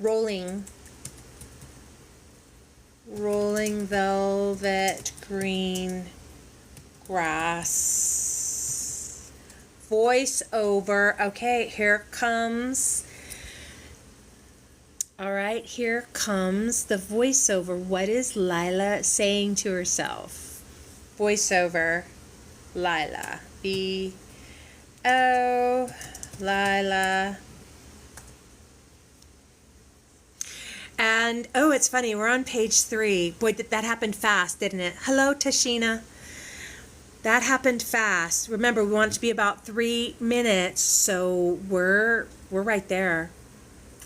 rolling velvet green grass. Voiceover. Okay, here comes. All right, here comes the voiceover. What is Lila saying to herself? Voiceover. Lila. B-O. Lila. And, oh, it's funny. We're on page 3. Boy, that happened fast, didn't it? Hello, Tashina. That happened fast. Remember, we want it to be about 3 minutes, so we're right there.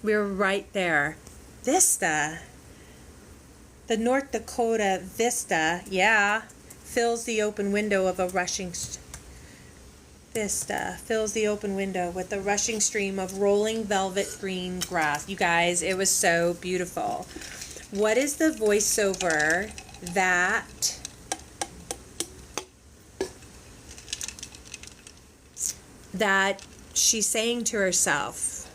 We're right there. Vista. The North Dakota Vista, yeah, fills the open window of a rushing Vista fills the open window with a rushing stream of rolling velvet green grass. You guys, it was so beautiful. What is the voiceover that she's saying to herself?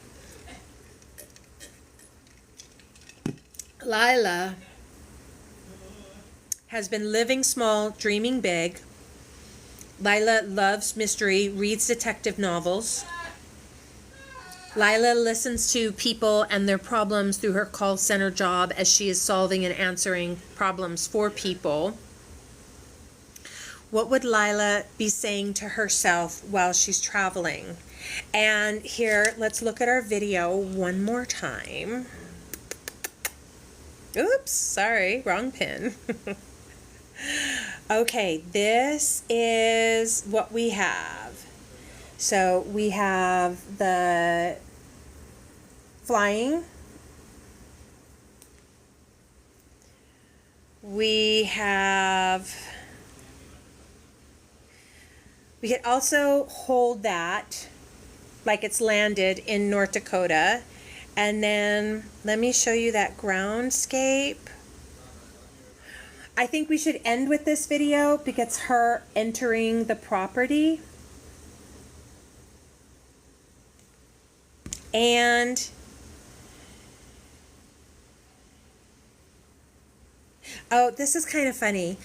Lila has been living small, dreaming big. Lila loves mystery, reads detective novels. Lila listens to people and their problems through her call center job as she is solving and answering problems for people. What would Lila be saying to herself while she's traveling? And here, let's look at our video one more time. Oops, sorry, wrong pin. Okay, this is what we have. So we have the flying. We could also hold that like it's landed in North Dakota. And then let me show you that groundscape. I think we should end with this video because it's her entering the property. And oh, this is kind of funny.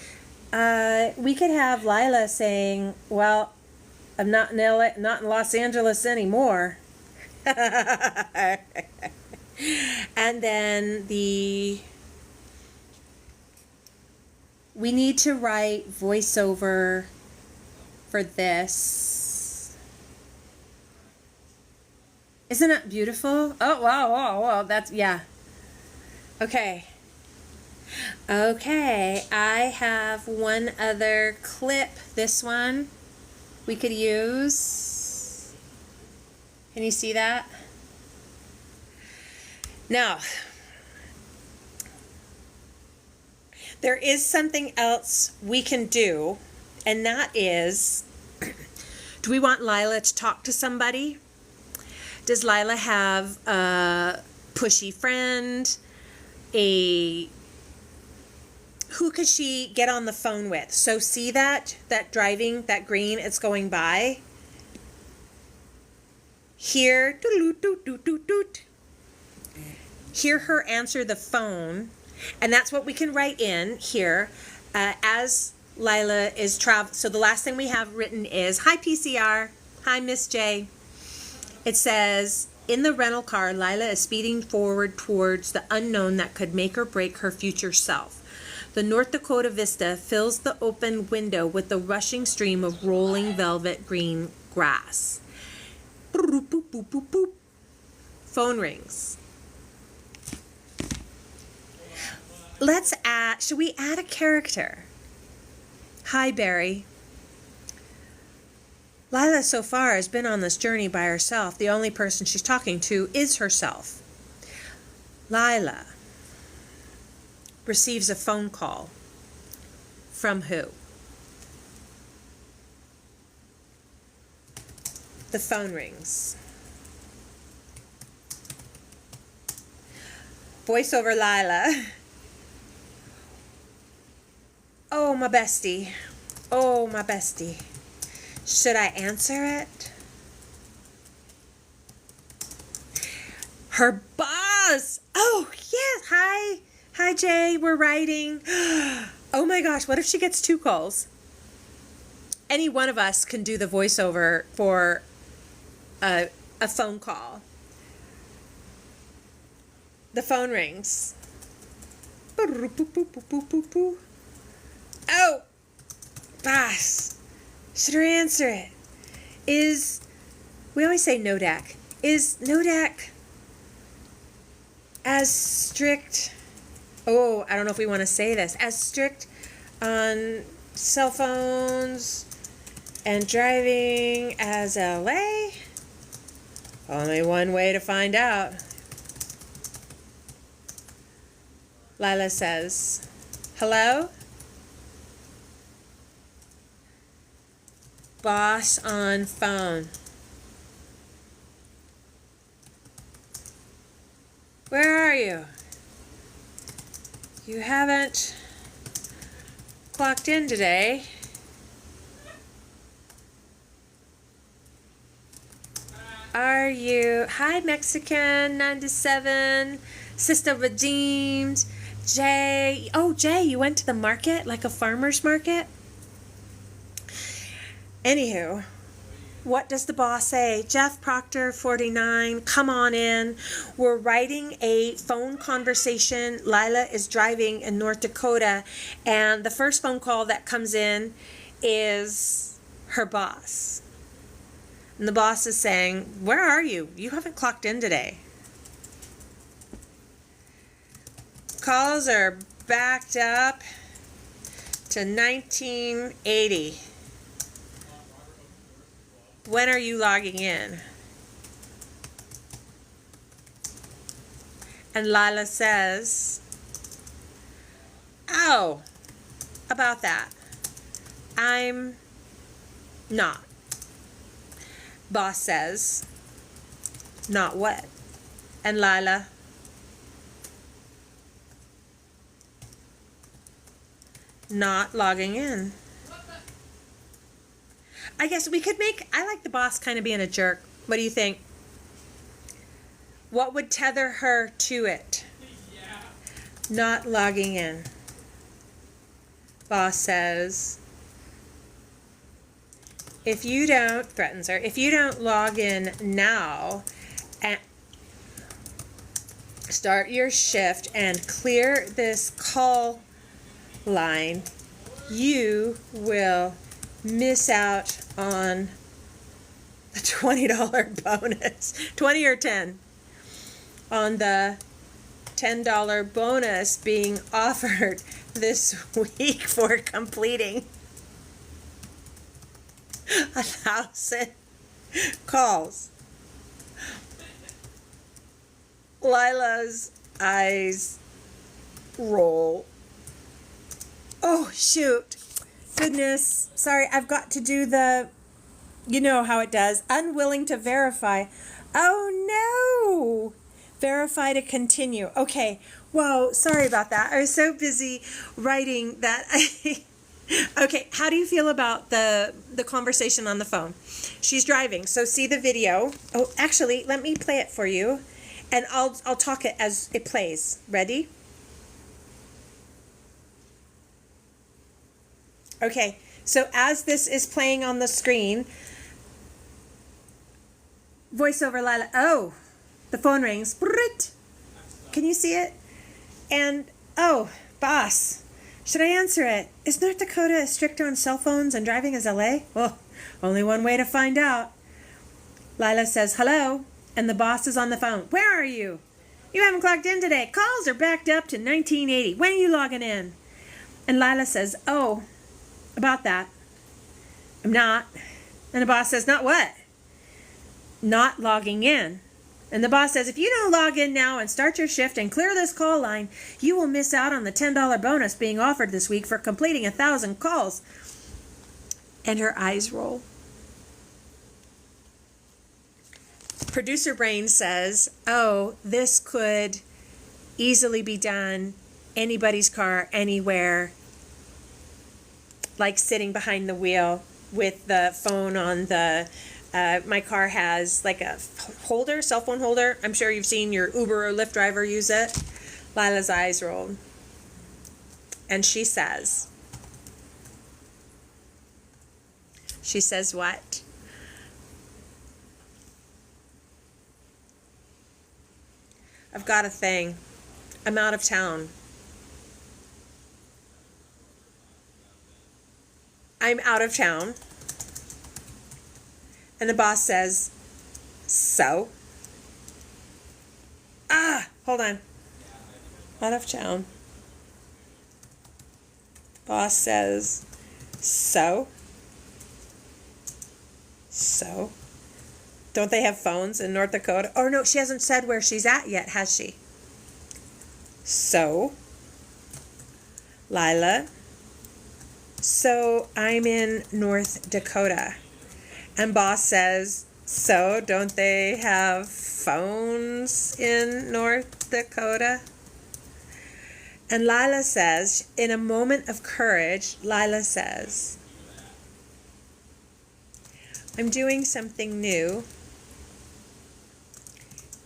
We could have Lila saying, well, I'm not in LA, not in Los Angeles anymore. And then we need to write voiceover for this. Isn't it beautiful? Oh, wow, that's, yeah. Okay. Okay, I have one other clip. This one we could use. Can you see that? Now, there is something else we can do, and that is, do we want Lila to talk to somebody? Does Lila have a pushy friend? Who could she get on the phone with? So see that driving, that green, it's going by. Hear, hear her answer the phone. And that's what we can write in here as Lila is traveling. So the last thing we have written is, hi PCR, hi Miss J. It says, in the rental car, Lila is speeding forward towards the unknown that could make or break her future self. The North Dakota Vista fills the open window with the rushing stream of rolling velvet green grass. Boop, boop, boop, boop, boop. Phone rings. Should we add a character? Hi, Barry. Lila so far has been on this journey by herself. The only person she's talking to is herself. Lila receives a phone call. From who? The phone rings. Voiceover Lila. Oh, my bestie. Oh, my bestie. Should I answer it? Her boss. Oh, yes. Hi. Hi, Jay. We're writing. Oh, my gosh. What if she gets 2 calls? Any one of us can do the voiceover for a phone call. The phone rings. Oh, boss. Should I answer it? We always say Nodak. Is Nodak as strict, oh, I don't know if we want to say this, as strict on cell phones and driving as LA? Only one way to find out. Lila says, hello? Boss on phone. Where are you? You haven't clocked in today. Are you? Hi, Mexican 97, Sister Redeemed, Jay. Oh, Jay, you went to the market, like a farmer's market? Anywho, what does the boss say? Jeff Proctor, 49, come on in. We're writing a phone conversation. Lila is driving in North Dakota, and the first phone call that comes in is her boss. And the boss is saying, where are you? You haven't clocked in today. Calls are backed up to 1980. When are you logging in? And Lila says, oh, about that. I'm not. Boss says, not what? And Lila, not logging in. I guess we could make, I like the boss kind of being a jerk. What do you think? What would tether her to it? Yeah. Not logging in. Boss says, if you don't, threatens her, if you don't log in now and start your shift and clear this call line, you will miss out on the $20 bonus, 20 or 10, on the $10 bonus being offered this week for completing 1,000 calls. Lila's eyes roll. Oh, shoot. Goodness. Sorry, I've got to do the, you know how it does. Unwilling to verify. Oh, no. Verify to continue. Okay. Whoa, sorry about that. I was so busy writing that I... Okay, how do you feel about the conversation on the phone? She's driving, so see the video. Oh, actually, let me play it for you, and I'll talk it as it plays. Ready? Okay, so as this is playing on the screen, voiceover Lila, oh, the phone rings. Can you see it? And, oh, boss, should I answer it? Is North Dakota strict on cell phones and driving as LA? Well, only one way to find out. Lila says, hello, and the boss is on the phone. Where are you? You haven't clocked in today. Calls are backed up to 1980. When are you logging in? And Lila says, oh, about that. I'm not. And the boss says, not what? Not logging in. And the boss says, if you don't log in now and start your shift and clear this call line, you will miss out on the $10 bonus being offered this week for completing 1,000 calls. And her eyes roll. Producer brain says, oh, this could easily be done anybody's car, anywhere, like sitting behind the wheel with the phone on the, my car has like a holder, cell phone holder. I'm sure you've seen your Uber or Lyft driver use it. Lila's eyes rolled. And she says what? I've got a thing. I'm out of town. I'm out of town. And the boss says, so? Hold on. Out of town. Boss says, so? So? Don't they have phones in North Dakota? Oh, no, she hasn't said where she's at yet, has she? So? Lila? So, I'm in North Dakota. And boss says, so, don't they have phones in North Dakota? And Lila says, in a moment of courage, Lila says, I'm doing something new,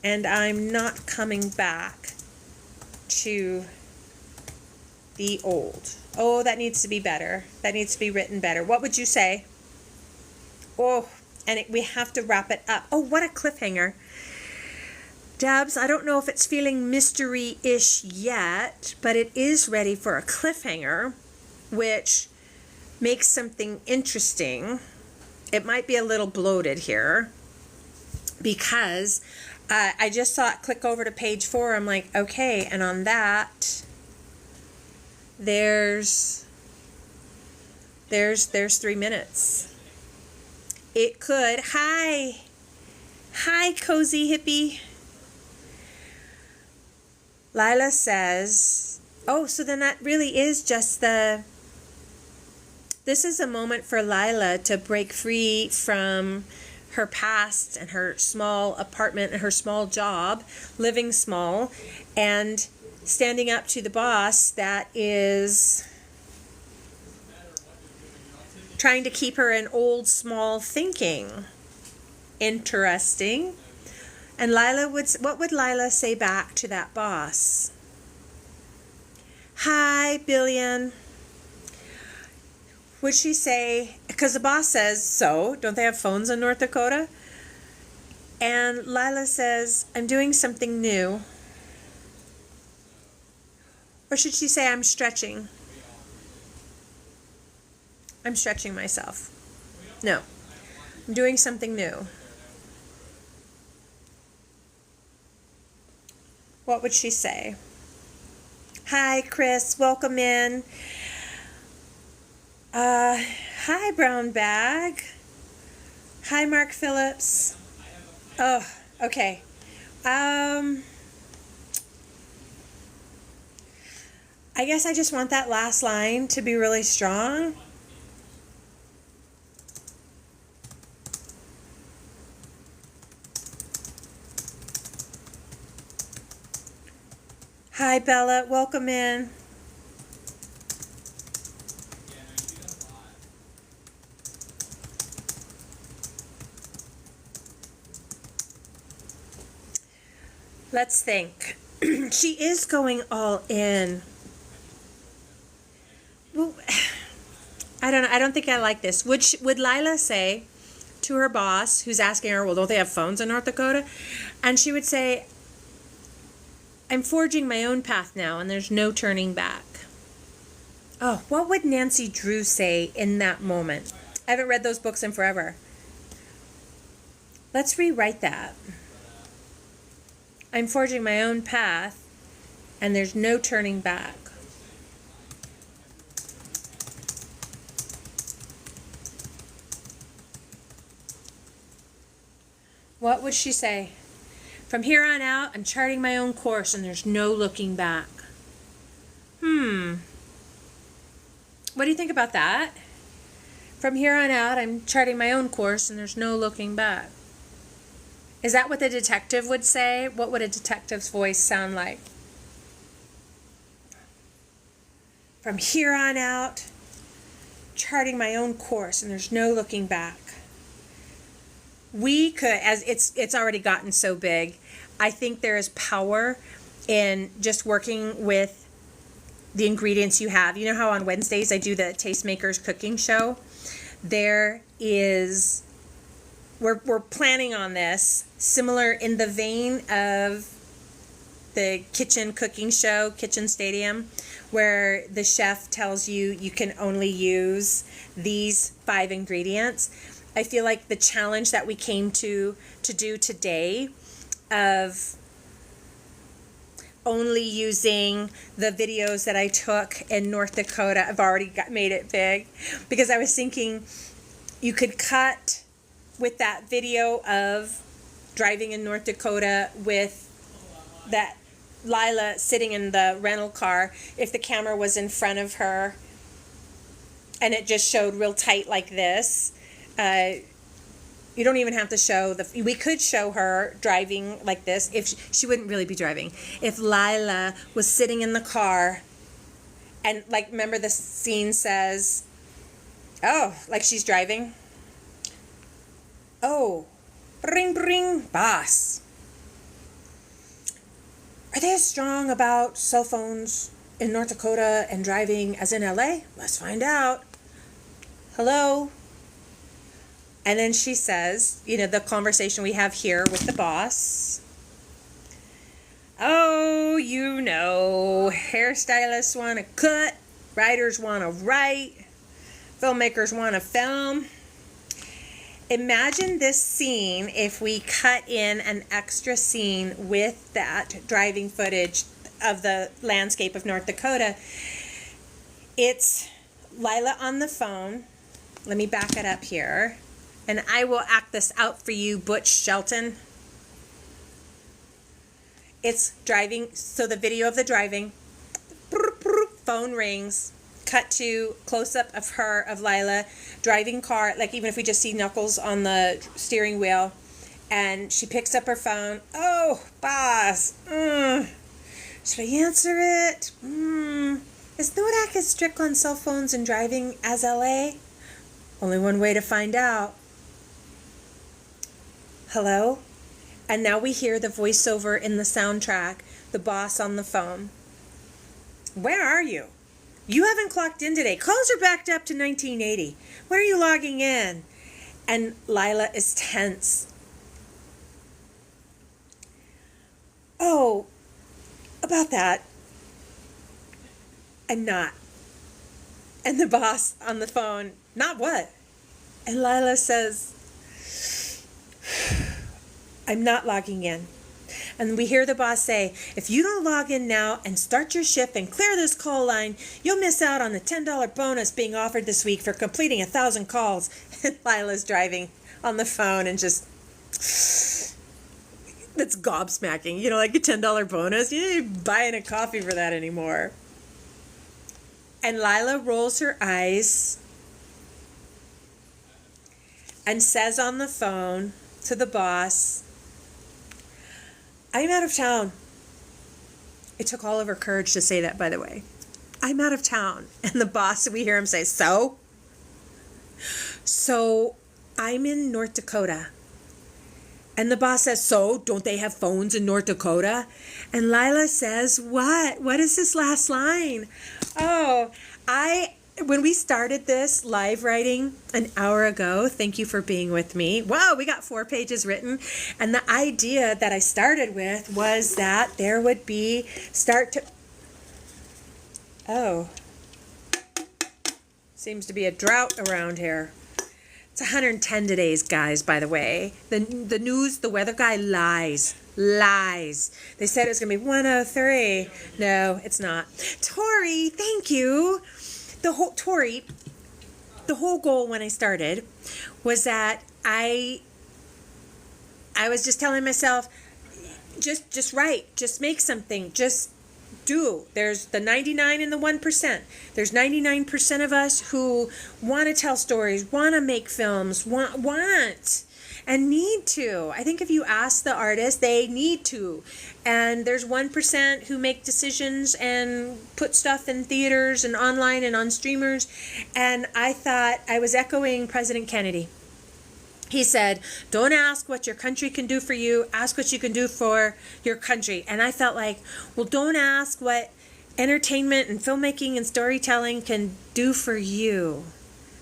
and I'm not coming back to the old. Oh, that needs to be better. That needs to be written better. What would you say? Oh, and we have to wrap it up. Oh, what a cliffhanger. Debs, I don't know if it's feeling mystery-ish yet, but it is ready for a cliffhanger, which makes something interesting. It might be a little bloated here because I just saw it click over to page 4. I'm like, okay, and on that, there's 3 minutes. It could. Hi, cozy hippie. Lila says, oh, so then that really is just this is a moment for Lila to break free from her past and her small apartment and her small job, living small, and standing up to the boss that is trying to keep her in old, small thinking. Interesting. And what would Lila say back to that boss? Hi, Billion. Would she say, because the boss says, so, don't they have phones in North Dakota? And Lila says, I'm doing something new. Or should she say, I'm stretching? I'm stretching myself. No, I'm doing something new. What would she say? Hi, Chris. Welcome in. Hi, Brown Bag. Hi, Mark Phillips. Oh, okay. I guess I just want that last line to be really strong. Hi, Bella. Welcome in. Let's think. She is going all in. Well, I don't know. I don't think I like this. Would Lila say to her boss, who's asking her, well, don't they have phones in North Dakota? And she would say, I'm forging my own path now, and there's no turning back. Oh, what would Nancy Drew say in that moment? I haven't read those books in forever. Let's rewrite that. I'm forging my own path, and there's no turning back. What would she say? From here on out, I'm charting my own course, and there's no looking back. What do you think about that? From here on out, I'm charting my own course, and there's no looking back. Is that what the detective would say? What would a detective's voice sound like? From here on out, charting my own course, and there's no looking back. We could, as it's already gotten so big, I think there is power in just working with the ingredients you have. You know how on Wednesdays I do the Tastemakers cooking show? We're planning on this, similar in the vein of the kitchen cooking show, Kitchen Stadium, where the chef tells you you can only use these 5 ingredients. I feel like the challenge that we came to do today of only using the videos that I took in North Dakota. I've already made it big because I was thinking you could cut with that video of driving in North Dakota with that Lila sitting in the rental car if the camera was in front of her and it just showed real tight like this. You don't even have to show we could show her driving like this. If she wouldn't really be driving. If Lila was sitting in the car and like, remember the scene says, oh, like she's driving. Oh, bring, boss. Are they as strong about cell phones in North Dakota and driving as in LA? Let's find out. Hello? And then she says, the conversation we have here with the boss. Oh, hairstylists want to cut, writers want to write, filmmakers want to film. Imagine this scene if we cut in an extra scene with that driving footage of the landscape of North Dakota. It's Lila on the phone. Let me back it up here. And I will act this out for you, Butch Shelton. It's driving. So the video of the driving. Phone rings. Cut to close-up of Lila driving car, like even if we just see knuckles on the steering wheel, and she picks up her phone. Oh, boss, should I answer it? Is Nodak as strict on cell phones and driving as LA? Only one way to find out. Hello? And now we hear the voiceover in the soundtrack, the boss on the phone. Where are you? You haven't clocked in today. Calls are backed up to 1980. When are you logging in? And Lila is tense. Oh, about that, I'm not. And the boss on the phone, not what? And Lila says, I'm not logging in. And we hear the boss say, if you don't log in now and start your shift and clear this call line, you'll miss out on the $10 bonus being offered this week for completing 1,000 calls. And Lila's driving on the phone and just, that's gobsmacking. Like a $10 bonus. You ain't buying a coffee for that anymore. And Lila rolls her eyes and says on the phone to the boss, I'm out of town. It took all of her courage to say that, by the way. I'm out of town. And the boss, we hear him say, So I'm in North Dakota. And the boss says, so don't they have phones in North Dakota? And Lila says, what? What is this last line? Oh, when we started this live writing an hour ago, thank you for being with me. Wow, we got 4 pages written. And the idea that I started with was that there would be seems to be a drought around here. It's 110 today, guys, by the way. The news, the weather guy lies. They said it was going to be 103. No, it's not. Tori, thank you. The whole goal when I started was that I was just telling myself, just write, just make something, just do. There's the 99 and the 1%. There's 99% of us who want to tell stories, want to make films, want and need to. I think if you ask the artists, they need to. And there's 1% who make decisions and put stuff in theaters and online and on streamers. And I thought I was echoing President Kennedy. He said, don't ask what your country can do for you. Ask what you can do for your country. And I felt like, well, don't ask what entertainment and filmmaking and storytelling can do for you.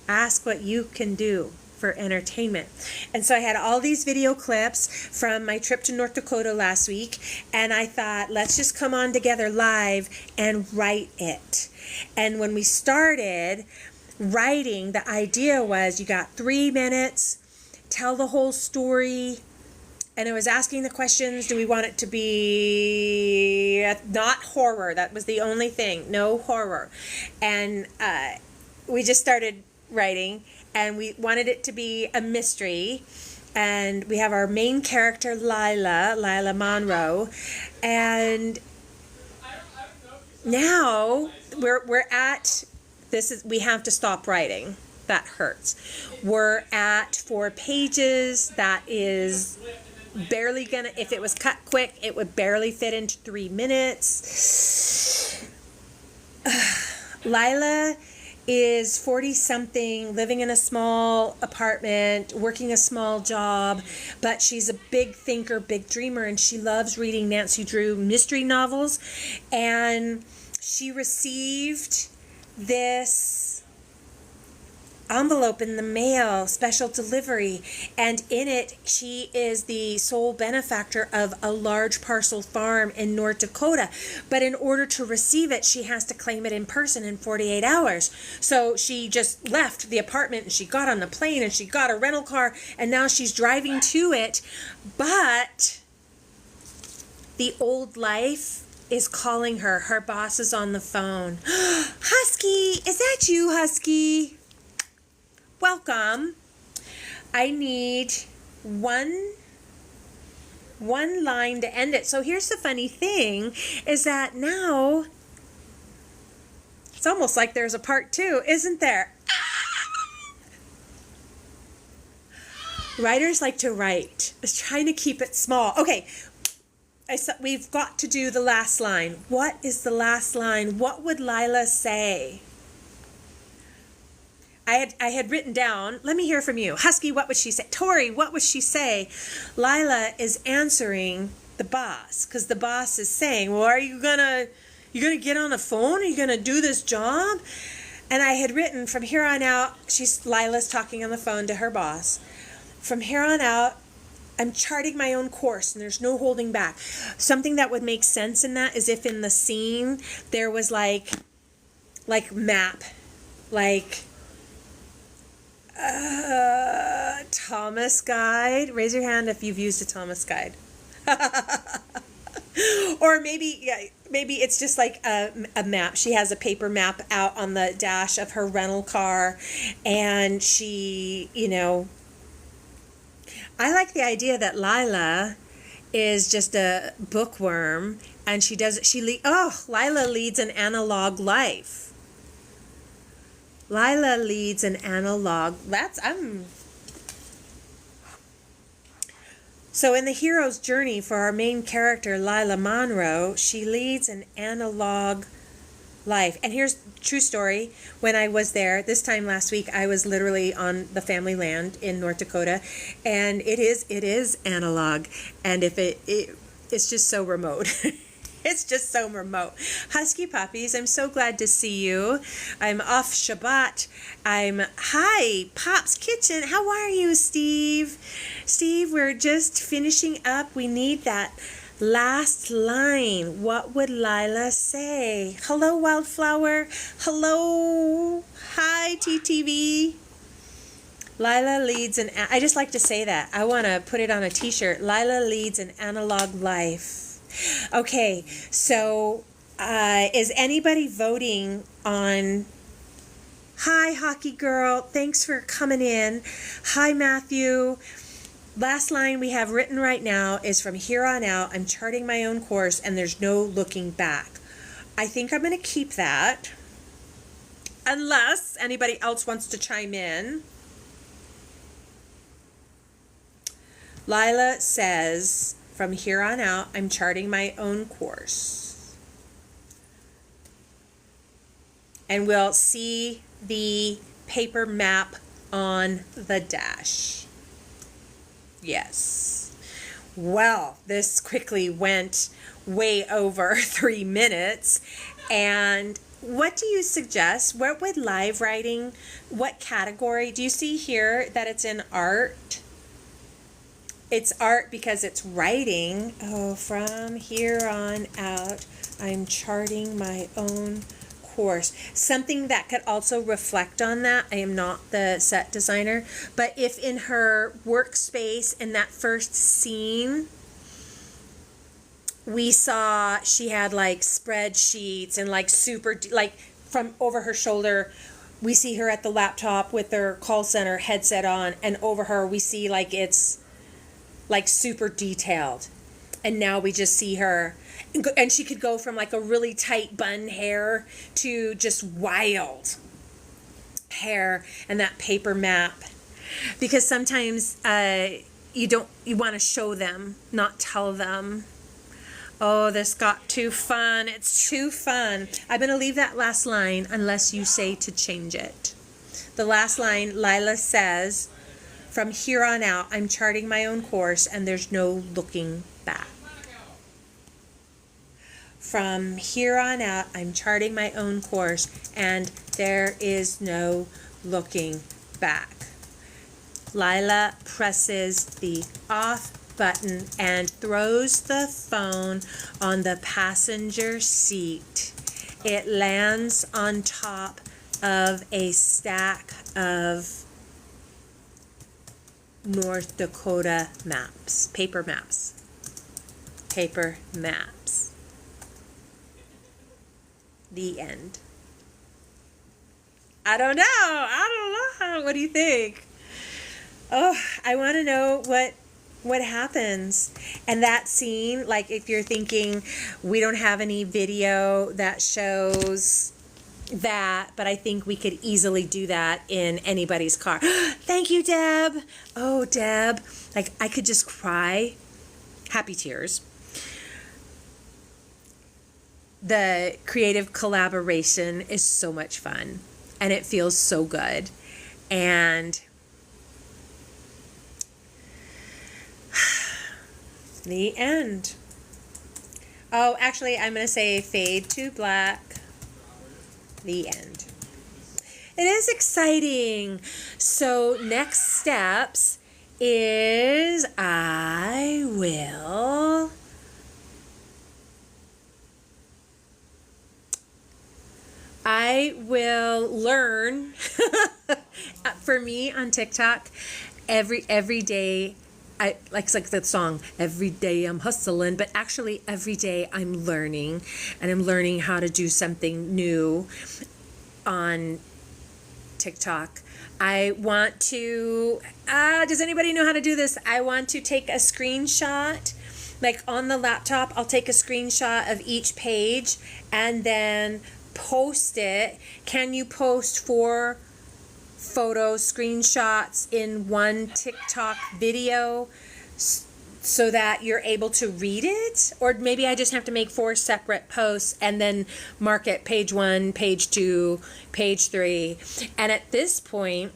Ask what you can do for entertainment. And so I had all these video clips from my trip to North Dakota last week. And I thought, let's just come on together live and write it. And when we started writing, the idea was you got 3 minutes. Tell the whole story, And it was asking the questions, do we want it to be not horror? That was the only thing, no horror. And we just started writing, and we wanted it to be a mystery. And we have our main character, Lila Monroe. And now we're at, we have to stop writing. That hurts. We're at 4 pages. That is barely gonna, if it was cut quick, it would barely fit into 3 minutes. Lila is 40-something, living in a small apartment, working a small job, but she's a big thinker, big dreamer, and she loves reading Nancy Drew mystery novels. And she received this envelope in the mail, special delivery, and in it she is the sole benefactor of a large parcel farm in North Dakota. But in order to receive it, she has to claim it in person in 48 hours. So she just left the apartment and she got on the plane and she got a rental car and now she's driving to it. But the old life is calling her. Her boss is on the phone. Husky, is that you, Husky? Welcome. I need one line to end it. So here's the funny thing, is that now it's almost like there's a part 2, isn't there? Writers like to write. I was trying to keep it small. Okay, we've got to do the last line. What is the last line? What would Lila say? I had written down, let me hear from you. Husky, what would she say? Tori, what would she say? Lila is answering the boss, because the boss is saying, well, are you gonna get on the phone? Are you gonna do this job? And I had written, from here on out, Lila's talking on the phone to her boss. From here on out, I'm charting my own course and there's no holding back. Something that would make sense in that is if in the scene there was like map, like Thomas Guide. Raise your hand if you've used a Thomas Guide. Or maybe it's just like a map. She has a paper map out on the dash of her rental car, and she, I like the idea that Lila is just a bookworm, and Lila leads an analog life. Lila leads an analog. So in the hero's journey for our main character, Lila Monroe, she leads an analog life. And here's true story. When I was there this time last week, I was literally on the family land in North Dakota, and it is analog. And if it's just so remote. It's just so remote. Husky puppies, I'm so glad to see you. I'm off Shabbat. Hi, Pop's Kitchen. How are you, Steve? Steve, we're just finishing up. We need that last line. What would Lila say? Hello, Wildflower. Hello. Hi, TTV. Lila leads I just like to say that. I want to put it on a t-shirt. Lila leads an analog life. Okay, so is anybody voting on... Hi, Hockey Girl. Thanks for coming in. Hi, Matthew. Last line we have written right now is, from here on out, I'm charting my own course and there's no looking back. I think I'm going to keep that, unless anybody else wants to chime in. Lila says, from here on out, I'm charting my own course. And we'll see the paper map on the dash. Yes. Well, this quickly went way over 3 minutes. And what do you suggest? What would live writing, what category? Do you see here that it's in art? It's art because it's writing. Oh, from here on out, I'm charting my own course. Something that could also reflect on that, I am not the set designer, but if in her workspace in that first scene, we saw she had like spreadsheets and like super, like from over her shoulder, we see her at the laptop with her call center headset on, and over her we see like it's like super detailed. And now we just see her, and she could go from like a really tight bun hair to just wild hair and that paper map. Because sometimes you want to show them, not tell them. Oh, this got too fun. It's too fun. I'm going to leave that last line unless you say to change it. The last line, Lila says, "From here on out, I'm charting my own course and there's no looking back." From here on out, I'm charting my own course and there is no looking back. Lila presses the off button and throws the phone on the passenger seat. It lands on top of a stack of North Dakota maps, paper maps. Paper maps. The end. I don't know. What do you think? Oh, I want to know what happens. And that scene, like if you're thinking we don't have any video that shows that, but I think we could easily do that in anybody's car. Thank you, Deb. Oh, Deb. Like I could just cry. Happy tears. The creative collaboration is so much fun and it feels so good. And the end. Oh, actually, I'm going to say fade to black. The end. It is exciting. So next steps is I will learn. For me on TikTok, every day, it's like that song, every day I'm hustling, but actually every day I'm learning, and I'm learning how to do something new on TikTok. I want to, does anybody know how to do this? I want to take a screenshot, like on the laptop, I'll take a screenshot of each page and then post it. Can you post 4 photos, screenshots in one TikTok video so that you're able to read it? Or maybe I just have to make 4 separate posts and then mark it page 1, page 2, page 3. And at this point,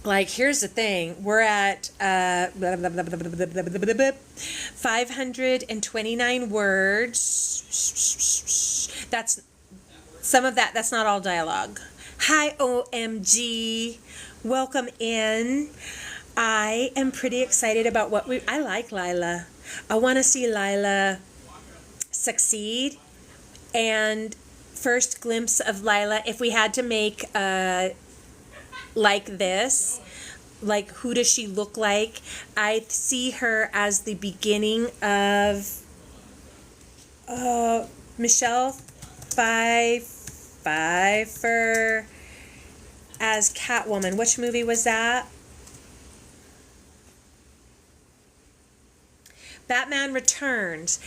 like, here's the thing, we're at 529 words. That's some of that, that's not all dialogue. Hi, OMG. Welcome in. I am pretty excited about I like Lila. I want to see Lila succeed. And first glimpse of Lila, if we had to make like this, like who does she look like? I see her as the beginning of Michelle Pfeiffer as Catwoman. Which movie was that? Batman Returns.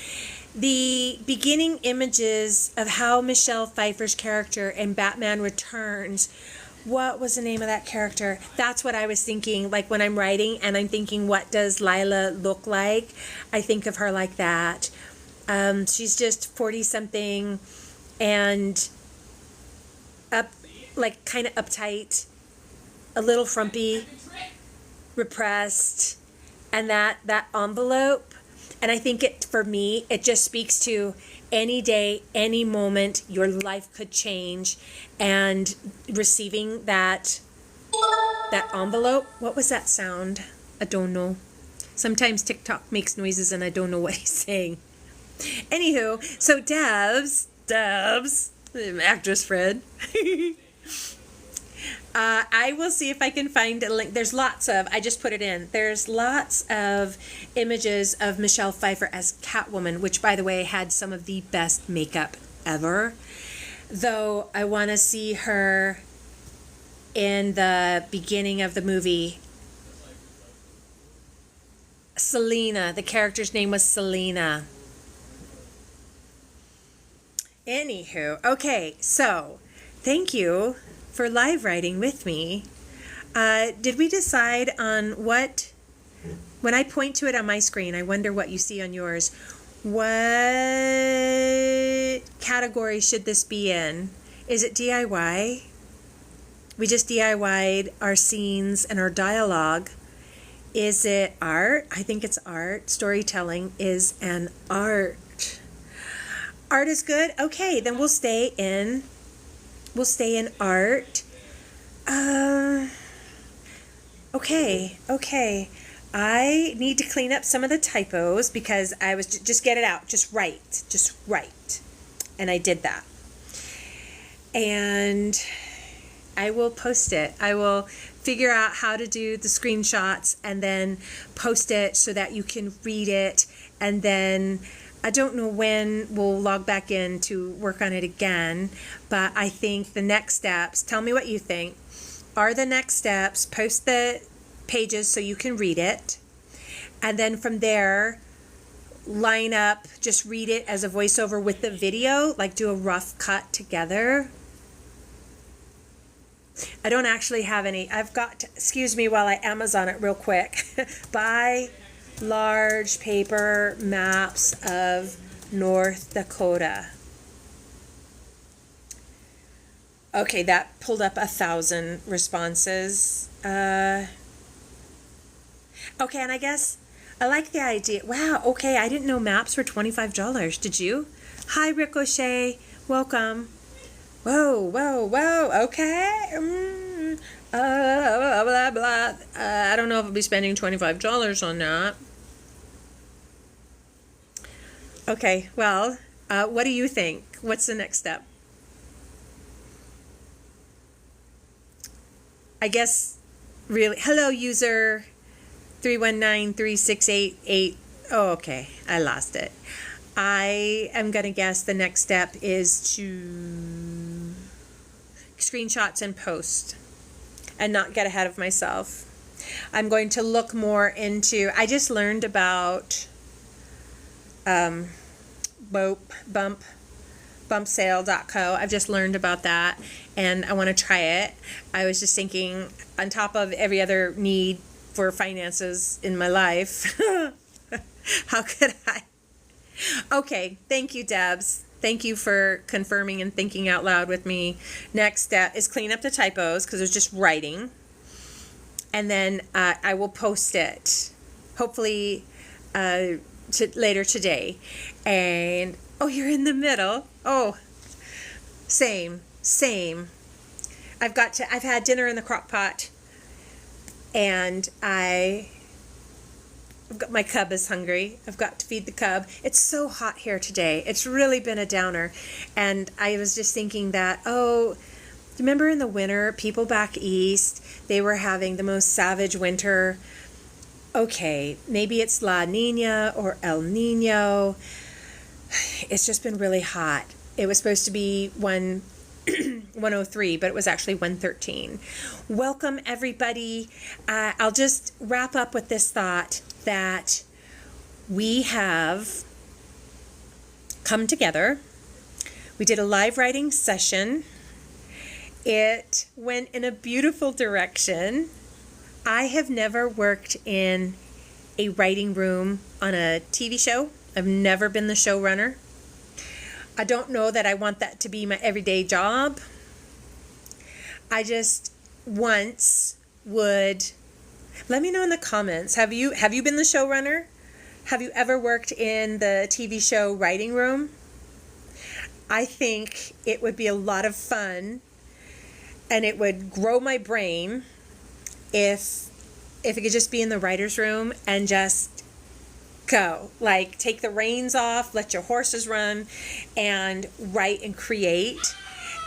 The beginning images of how Michelle Pfeiffer's character in Batman Returns, what was the name of that character? That's what I was thinking, like when I'm writing and I'm thinking, what does Lila look like? I think of her like that. She's just 40-something and like kind of uptight, a little frumpy, repressed, and that envelope. And I think for me, it just speaks to any day, any moment, your life could change, and receiving that envelope. What was that sound? I don't know. Sometimes TikTok makes noises and I don't know what he's saying. Anywho, so Debs, Actress Fred. I will see if I can find a link. There's lots of, I just put it in. There's lots of images of Michelle Pfeiffer as Catwoman, which, by the way, had some of the best makeup ever. Though I want to see her in the beginning of the movie. Selena. The character's name was Selena. Anywho, okay, so thank you for live writing with me. Did we decide on what, when I point to it on my screen, I wonder what you see on yours, what category should this be in? Is it DIY? We just DIY'd our scenes and our dialogue. Is it art? I think it's art. Storytelling is an art. Art is good? Okay, then we'll stay in art. Okay. I need to clean up some of the typos because I was just get it out. Just write. And I did that. And I will post it. I will figure out how to do the screenshots and then post it so that you can read it. And then I don't know when we'll log back in to work on it again, but I think the next steps, tell me what you think, are the next steps, post the pages so you can read it, and then from there, line up, just read it as a voiceover with the video, like do a rough cut together. I don't actually have any. I've got to, excuse me while I Amazon it real quick. Buy large paper maps of North Dakota. Okay, that pulled up 1,000 responses. Okay, and I guess I like the idea. Wow, okay, I didn't know maps were $25. Did you? Hi, Ricochet. Welcome. Whoa, okay. Blah, blah. I don't know if I'll be spending $25 on that. Okay, well, what do you think? What's the next step? I guess, really, hello, user 3193688. Oh, okay, I lost it. I am going to guess the next step is to screenshots and post and not get ahead of myself. I'm going to look more into, I just learned about bumpsale.co. I've just learned about that and I want to try it. I was just thinking, on top of every other need for finances in my life, how could I? Okay, thank you, Debs. Thank you for confirming and thinking out loud with me. Next step is clean up the typos because it was just writing. And then I will post it, hopefully later today. And, oh, you're in the middle. Oh, same. I've had dinner in the crock pot. And my cub is hungry. I've got to feed the cub. It's so hot here today. It's really been a downer. And I was just thinking that, remember in the winter, people back east, they were having the most savage winter. Okay, maybe it's La Nina or El Nino. It's just been really hot. It was supposed to be 103, but it was actually 113. Welcome, everybody. I'll just wrap up with this thought that we have come together. We did a live writing session. It went in a beautiful direction. I have never worked in a writing room on a TV show. I've never been the showrunner. I don't know that I want that to be my everyday job. I just once would. Let me know in the comments. Have you been the showrunner? Have you ever worked in the TV show writing room? I think it would be a lot of fun and it would grow my brain if it could just be in the writer's room and just go. Like, take the reins off, let your horses run, and write and create.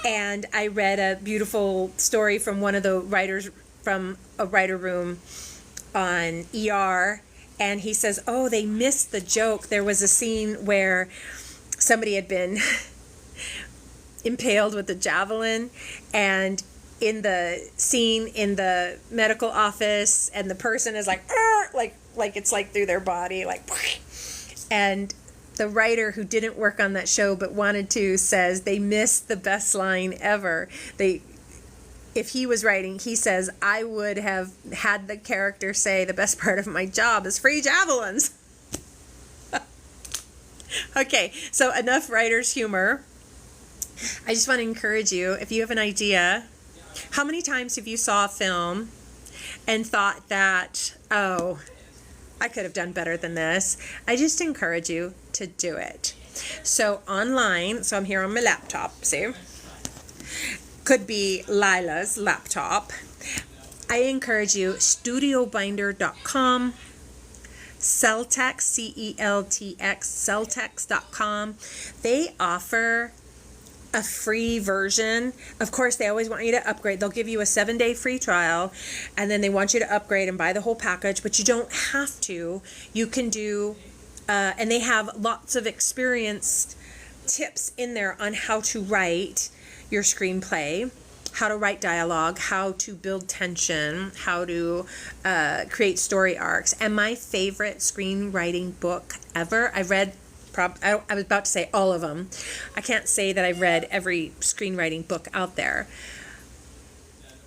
And I read a beautiful story from one of the writers from a writer room on ER, and he says, oh, they missed the joke. There was a scene where somebody had been impaled with a javelin, and in the scene in the medical office, and the person is like, like it's like through their body, like, and the writer who didn't work on that show but wanted to says they missed the best line ever. If he was writing, he says, I would have had the character say the best part of my job is free javelins. Okay, so enough writer's humor. I just want to encourage you, if you have an idea, how many times have you saw a film and thought that, oh, I could have done better than this? I just encourage you to do it. So online, so I'm here on my laptop, see? Could be Lila's laptop. I encourage you, studiobinder.com, Celtex, C-E-L-T-X, Celtex.com. They offer a free version. Of course, they always want you to upgrade. They'll give you a 7-day free trial, and then they want you to upgrade and buy the whole package, but you don't have to. You can do, and they have lots of experienced tips in there on how to write your screenplay, how to write dialogue, how to build tension, how to create story arcs. And my favorite screenwriting book ever, I read, I was about to say all of them. I can't say that I've read every screenwriting book out there.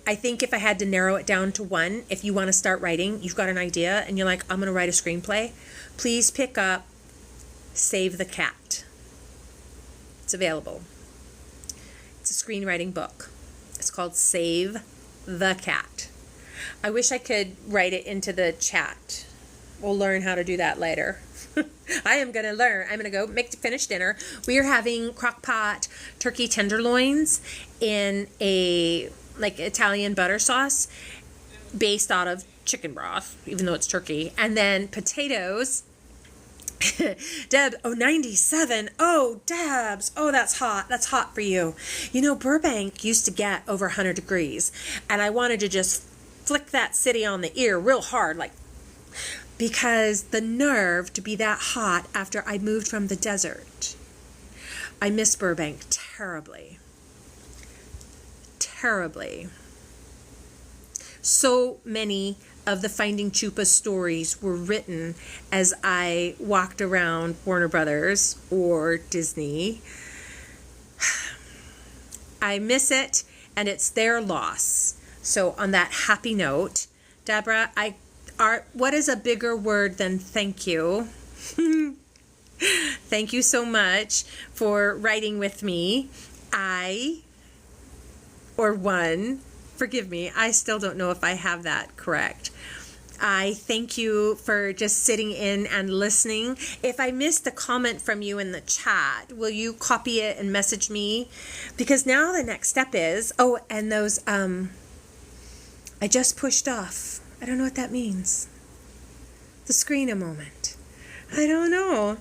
I think if I had to narrow it down to one, if you want to start writing, you've got an idea and you're like, I'm going to write a screenplay, please pick up Save the Cat. It's available. It's a screenwriting book. It's called Save the Cat. I wish I could write it into the chat. We'll learn how to do that later. I am going to learn. I'm going to go finish dinner. We are having crock-pot turkey tenderloins in a Italian butter sauce based out of chicken broth, even though it's turkey. And then potatoes. Deb, 97. Oh, Debs. Oh, that's hot. That's hot for you. You know, Burbank used to get over 100 degrees. And I wanted to just flick that city on the ear real hard, because the nerve to be that hot after I moved from the desert. I miss Burbank terribly. Terribly. So many of the Finding Chupa stories were written as I walked around Warner Brothers or Disney. I miss it, and it's their loss. So on that happy note, Deborah, what is a bigger word than thank you? Thank you so much for writing with me. Forgive me, I still don't know if I have that correct. I thank you for just sitting in and listening. If I missed a comment from you in the chat, will you copy it and message me? Because now the next step is, and those, I just pushed off. I don't know what that means. The screen a moment. I don't know.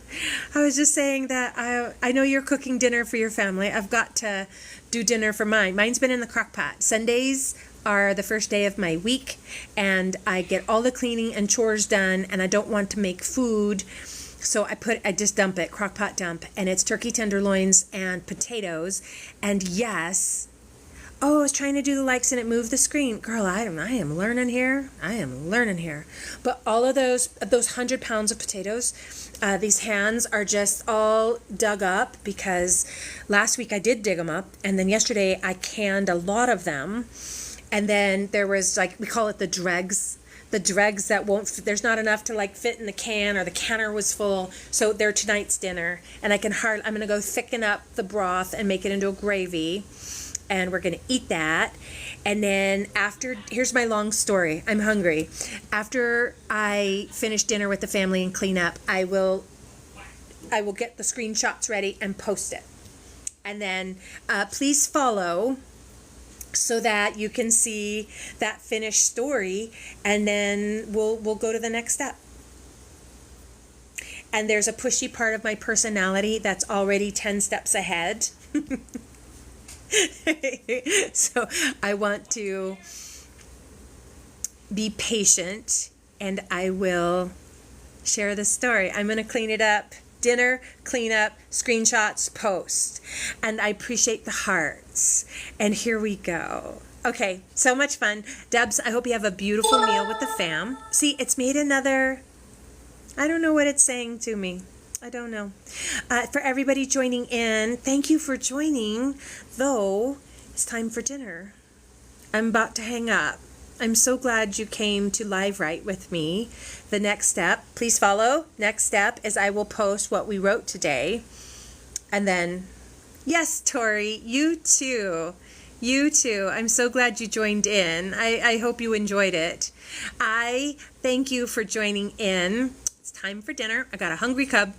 I was just saying that I know you're cooking dinner for your family. I've got to do dinner for mine. Mine's been in the crock pot. Sundays are the first day of my week, and I get all the cleaning and chores done, and I don't want to make food, so I just dump it, crock pot dump, and it's turkey tenderloins and potatoes, and yes, I was trying to do the likes and it moved the screen. Girl, I am learning here. But all of those 100 pounds of potatoes, these hands are just all dug up because last week I did dig them up, and then yesterday I canned a lot of them. And then there was, we call it the dregs that there's not enough to fit in the can, or the canner was full. So they're tonight's dinner, and I'm going to go thicken up the broth and make it into a gravy. And we're going to eat that. And then here's my long story. I'm hungry. After I finish dinner with the family and clean up, I will get the screenshots ready and post it. And then please follow so that you can see that finished story, and then we'll go to the next step. And there's a pushy part of my personality that's already 10 steps ahead. So I want to be patient, and I will share the story. I'm going to clean it up. Dinner, clean up, screenshots, post. And I appreciate the hearts. And here we go. Okay, so much fun. Debs, I hope you have a beautiful meal with the fam. See, it's made another... I don't know what it's saying to me. I don't know. For everybody joining in, thank you for joining. Though, it's time for dinner. I'm about to hang up. I'm so glad you came to live write with me. The next step, please follow. Next step is I will post what we wrote today. And then, yes, Tori, you too. You too. I'm so glad you joined in. I hope you enjoyed it. I thank you for joining in. It's time for dinner. I got a hungry cub,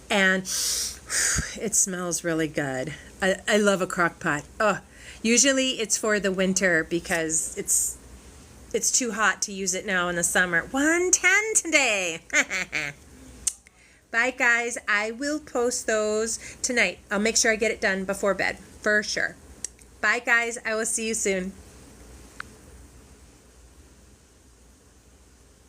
and it smells really good. I love a crock pot. Oh, usually it's for the winter because it's too hot to use it now in the summer. 110 today. Bye, guys. I will post those tonight. I'll make sure I get it done before bed, for sure. Bye, guys. I will see you soon.